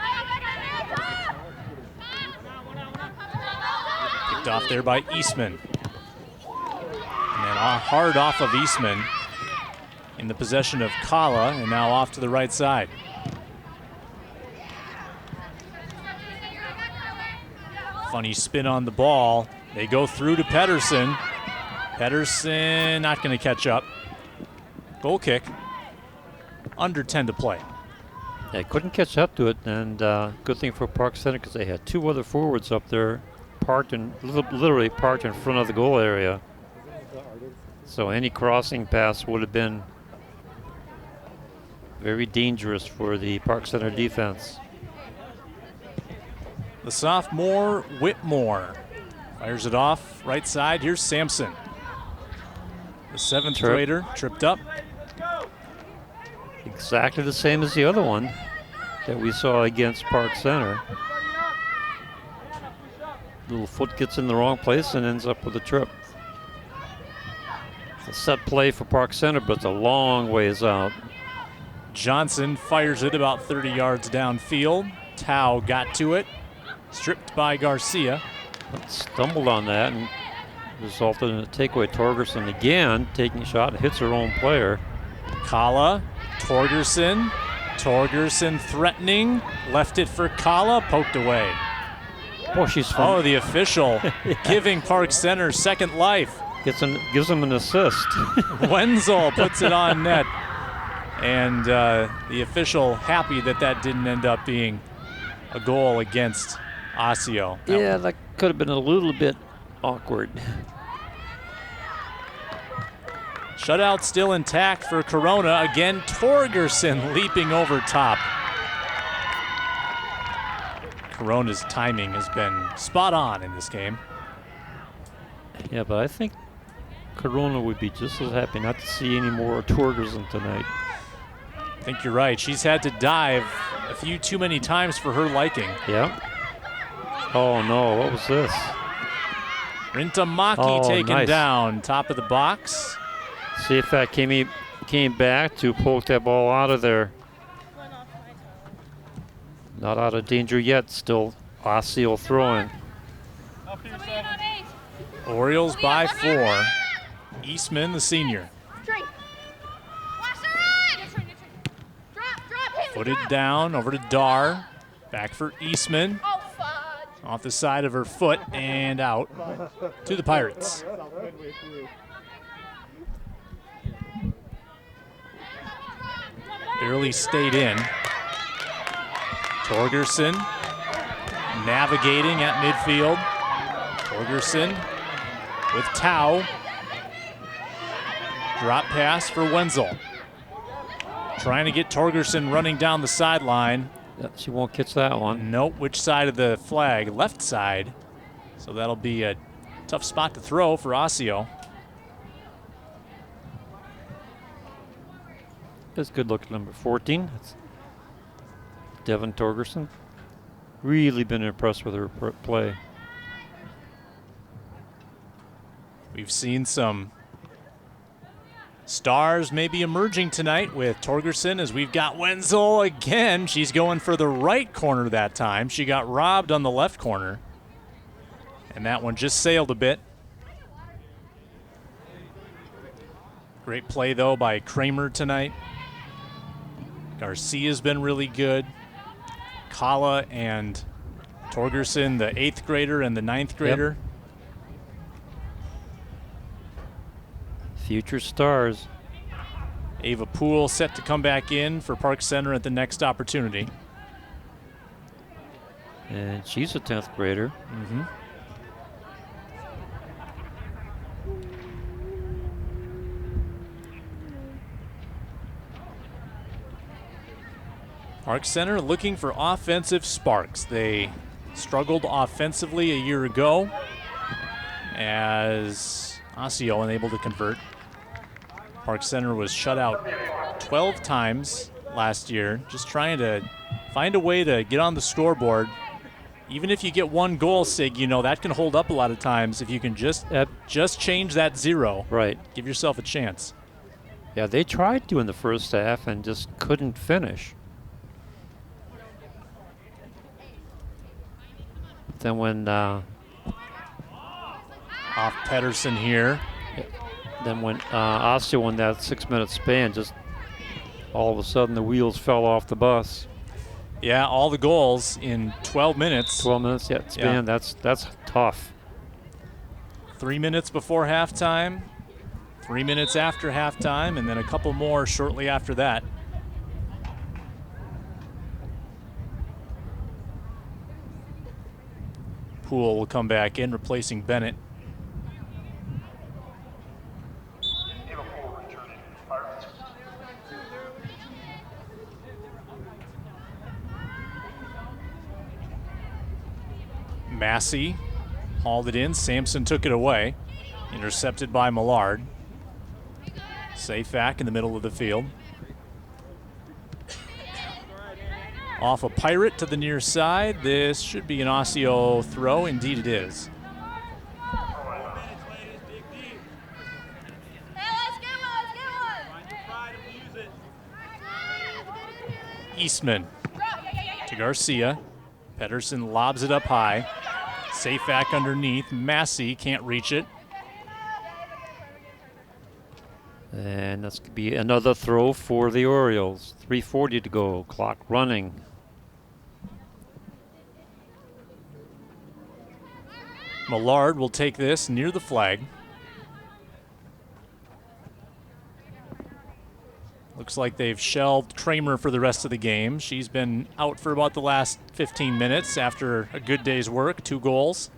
Picked off there by Eastman. And then hard off of Eastman in the possession of Kala, and now off to the right side. Funny spin on the ball. They go through to Pedersen. Pedersen not going to catch up. Goal kick. Under 10 to play. They couldn't catch up to it, and good thing for Park Center because they had 2 other forwards up there literally parked in front of the goal area. So any crossing pass would have been very dangerous for the Park Center defense. The sophomore Whitmore fires it off right side. Here's Sampson. The 7th grader tripped up. Exactly the same as the other one that we saw against Park Center. Little foot gets in the wrong place and ends up with a trip. It's a set play for Park Center, but it's a long ways out. Johnson fires it about 30 yards downfield. Tao got to it. Stripped by Garcia. Stumbled on that and resulted in a takeaway. Torgerson again taking a shot and hits her own player. Kala, Torgerson. Torgerson threatening. Left it for Kala, poked away. Oh, she's fun. Oh, the official giving Park Center second life. Gives him an assist. Wenzel puts it on net. And the official happy that didn't end up being a goal against Osseo. Yeah, that could have been a little bit awkward. Shutout still intact for Corona. Again, Torgerson leaping over top. Corona's timing has been spot on in this game. Yeah, but I think Corona would be just as happy not to see any more Torgerson tonight. I think you're right. She's had to dive a few too many times for her liking. Yeah. Oh no, what was this? Rintamaki taken down, top of the box. See if that came back to poke that ball out of there. Not out of danger yet, still Osseo throwing. Orioles by 4. Eastman, the senior. Footed down over to Darr. Back for Eastman. Off the side of her foot and out to the Pirates. Barely stayed in. Torgerson navigating at midfield. Torgerson with Tao. Drop pass for Wenzel. Trying to get Torgerson running down the sideline. She won't catch that one. Nope. Which side of the flag? Left side. So that'll be a tough spot to throw for Osseo. That's good look at number 14. That's Devin Torgerson. Really been impressed with her play. We've seen some stars maybe emerging tonight with Torgerson, as we've got Wenzel again. She's going for the right corner that time. She got robbed on the left corner, and that one just sailed a bit. Great play, though, by Kramer tonight. Garcia's been really good. Kala and Torgerson, the 8th grader and the 9th grader. Yep. Future stars. Ava Poole set to come back in for Park Center at the next opportunity. And she's a 10th grader. Mm-hmm. Park Center looking for offensive sparks. They struggled offensively a year ago as Osseo unable to convert. Park Center was shut out 12 times last year, just trying to find a way to get on the scoreboard. Even if you get one goal, Sig, you know, that can hold up a lot of times if you can just change that 0. Right. Give yourself a chance. Yeah, they tried to in the first half and just couldn't finish. Then when off Pedersen here. Then when Osseo in that 6-minute span, just all of a sudden the wheels fell off the bus. Yeah, all the goals in 12 minutes. 12 minutes, yeah, span. Yeah. That's tough. 3 minutes before halftime, 3 minutes after halftime, and then a couple more shortly after that. Poole will come back in, replacing Bennett. Massey hauled it in. Sampson took it away. Intercepted by Millard. Safe back in the middle of the field. Off a Pirate to the near side. This should be an Osseo throw. Indeed it is. Eastman to Garcia. Pedersen lobs it up high. Safe back underneath. Massey can't reach it. And that's going to be another throw for the Orioles. 3:40 to go. Clock running. Millard will take this near the flag. Looks like they've shelved Kramer for the rest of the game. She's been out for about the last 15 minutes after a good day's work, 2 goals.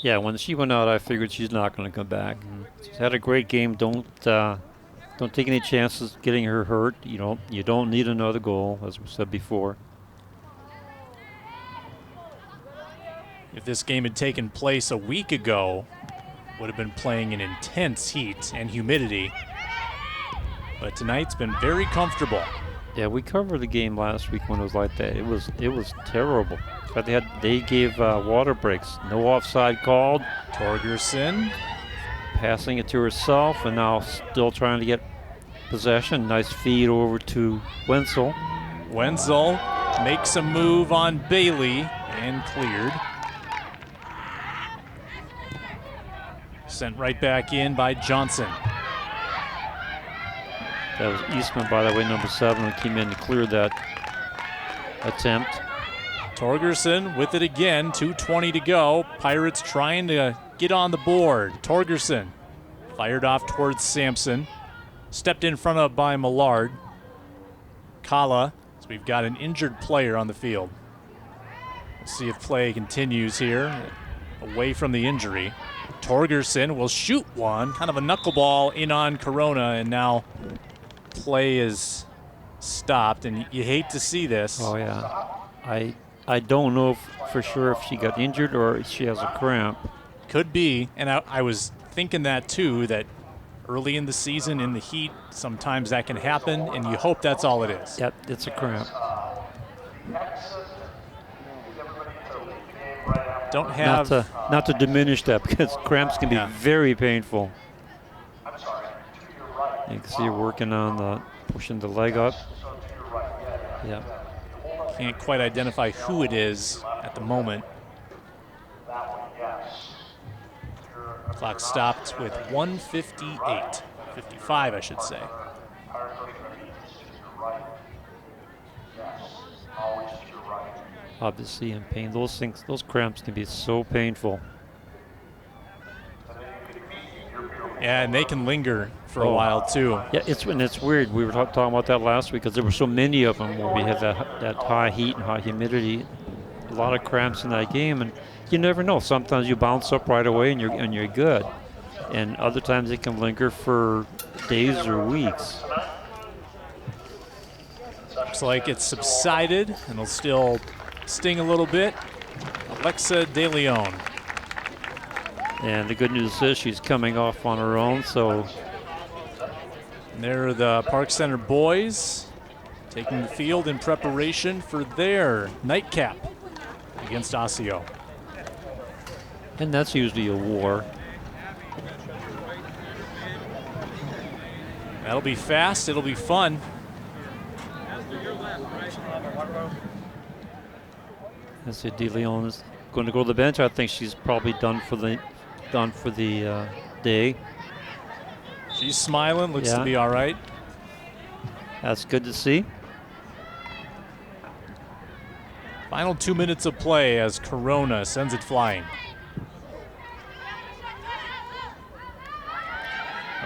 Yeah, when she went out, I figured she's not going to come back. She's had a great game. Don't take any chances getting her hurt. You don't need another goal, as we said before. If this game had taken place a week ago, would have been playing in intense heat and humidity. But tonight's been very comfortable. Yeah, we covered the game last week when it was like that. It was terrible. But they gave water breaks. No offside called. Torgerson passing it to herself, and now still trying to get possession. Nice feed over to Wenzel. Wenzel makes a move on Bailey and cleared. Sent right back in by Johnson. That was Eastman, by the way, number 7, who came in to clear that attempt. Torgerson with it again, 2:20 to go. Pirates trying to get on the board. Torgerson fired off towards Sampson. Stepped in front of by Millard. Kala, so we've got an injured player on the field. We'll see if play continues here. away from the injury. Torgerson will shoot one, kind of a knuckleball in on Corona, and now play is stopped, and you hate to see this. Oh, yeah. I don't know for sure if she got injured or if she has a cramp. Could be, and I was thinking that too, that early in the season in the heat, sometimes that can happen, and you hope that's all it is. Yep, it's a cramp. Don't have... Not to diminish that, because cramps can be very painful. You can see her working on pushing the leg up. Yeah. Can't quite identify who it is at the moment. Clock stopped with 1:58, 55, I should say. Obviously in pain. Those cramps can be so painful. Yeah, and they can linger for a while too. Yeah, it's weird. We were talking about that last week because there were so many of them where we had that high heat and high humidity. A lot of cramps in that game, and you never know. Sometimes you bounce up right away and you're good, and other times it can linger for days or weeks. Looks like it's subsided, and it'll still sting a little bit. Alexa De Leon. And the good news is she's coming off on her own, so. And there are the Park Center boys taking the field in preparation for their nightcap against Osseo. And that's usually a war. That'll be fast, it'll be fun. I see De Leon is going to go to the bench. I think she's probably done for the day. She's smiling, looks to be all right. That's good to see. Final 2 minutes of play as Corona sends it flying.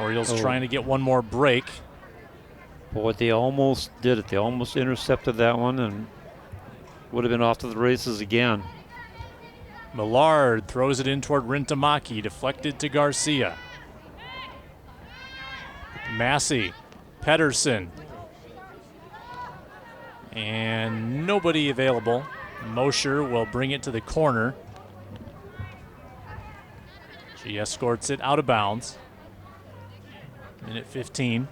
Orioles trying to get one more break. Boy, they almost did it. They almost intercepted that one and would have been off to the races again. Millard throws it in toward Rintamaki, deflected to Garcia. Massey, Pedersen. And nobody available. Mosher will bring it to the corner. She escorts it out of bounds. Minute 15.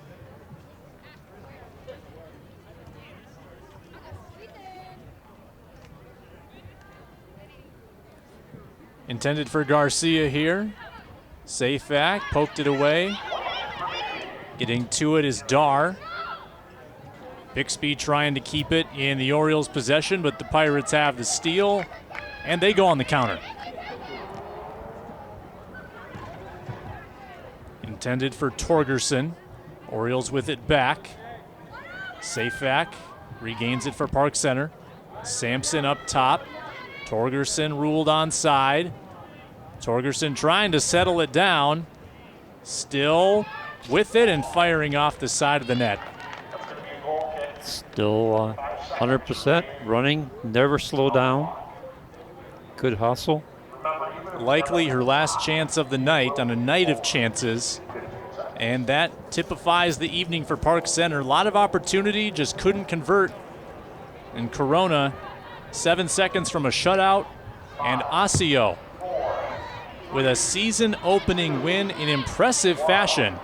Intended for Garcia here. Safe back, poked it away. Getting to it is Dar. Bixby trying to keep it in the Orioles' possession, but the Pirates have the steal, and they go on the counter. Intended for Torgerson. Orioles with it back. Safe back, regains it for Park Center. Sampson up top. Torgerson ruled onside. Torgerson trying to settle it down. Still with it and firing off the side of the net. Still 100% running, never slow down. Good hustle. Likely her last chance of the night on a night of chances. And that typifies the evening for Park Center. A lot of opportunity, just couldn't convert. And Corona, 7 seconds from a shutout. And Osseo with a season-opening win in impressive fashion.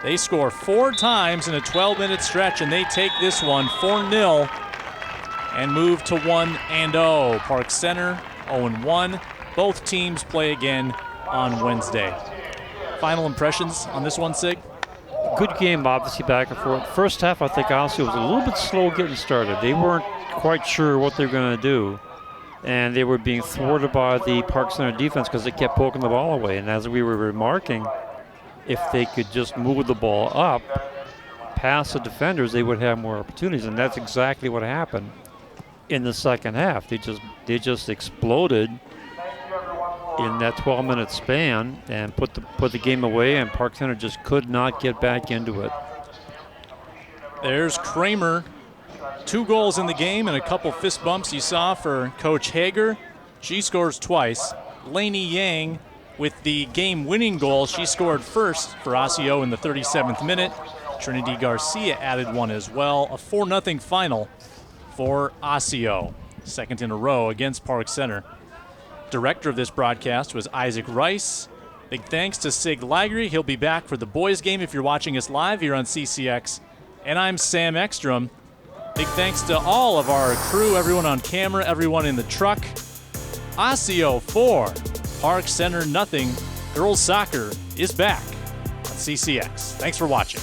They score 4 times in a 12-minute stretch, and they take this one 4-0 and move to 1-0. Park Center 0-1. Both teams play again on Wednesday. Final impressions on this one, Sig? Good game, obviously, back and forth. First half, I think Osseo was a little bit slow getting started. They weren't quite sure what they were going to do, and they were being thwarted by the Park Center defense because they kept poking the ball away. And as we were remarking, if they could just move the ball up past the defenders, they would have more opportunities, and that's exactly what happened in the second half. They just exploded in that 12-minute span and put the game away, and Park Center just could not get back into it. There's Kramer. 2 goals in the game and a couple fist bumps you saw for Coach Hager. She scores twice. Lainey Yang with the game-winning goal. She scored first for Osseo in the 37th minute. Trinity Garcia added one as well. A 4-0 final for Osseo. Second in a row against Park Center. Director of this broadcast was Isaac Rice. Big thanks to Sig Ligry. He'll be back for the boys game if you're watching us live here on CCX. And I'm Sam Ekstrom. Big thanks to all of our crew, everyone on camera, everyone in the truck. Osseo 4, Park Center 0. Girls soccer is back on CCX. Thanks for watching.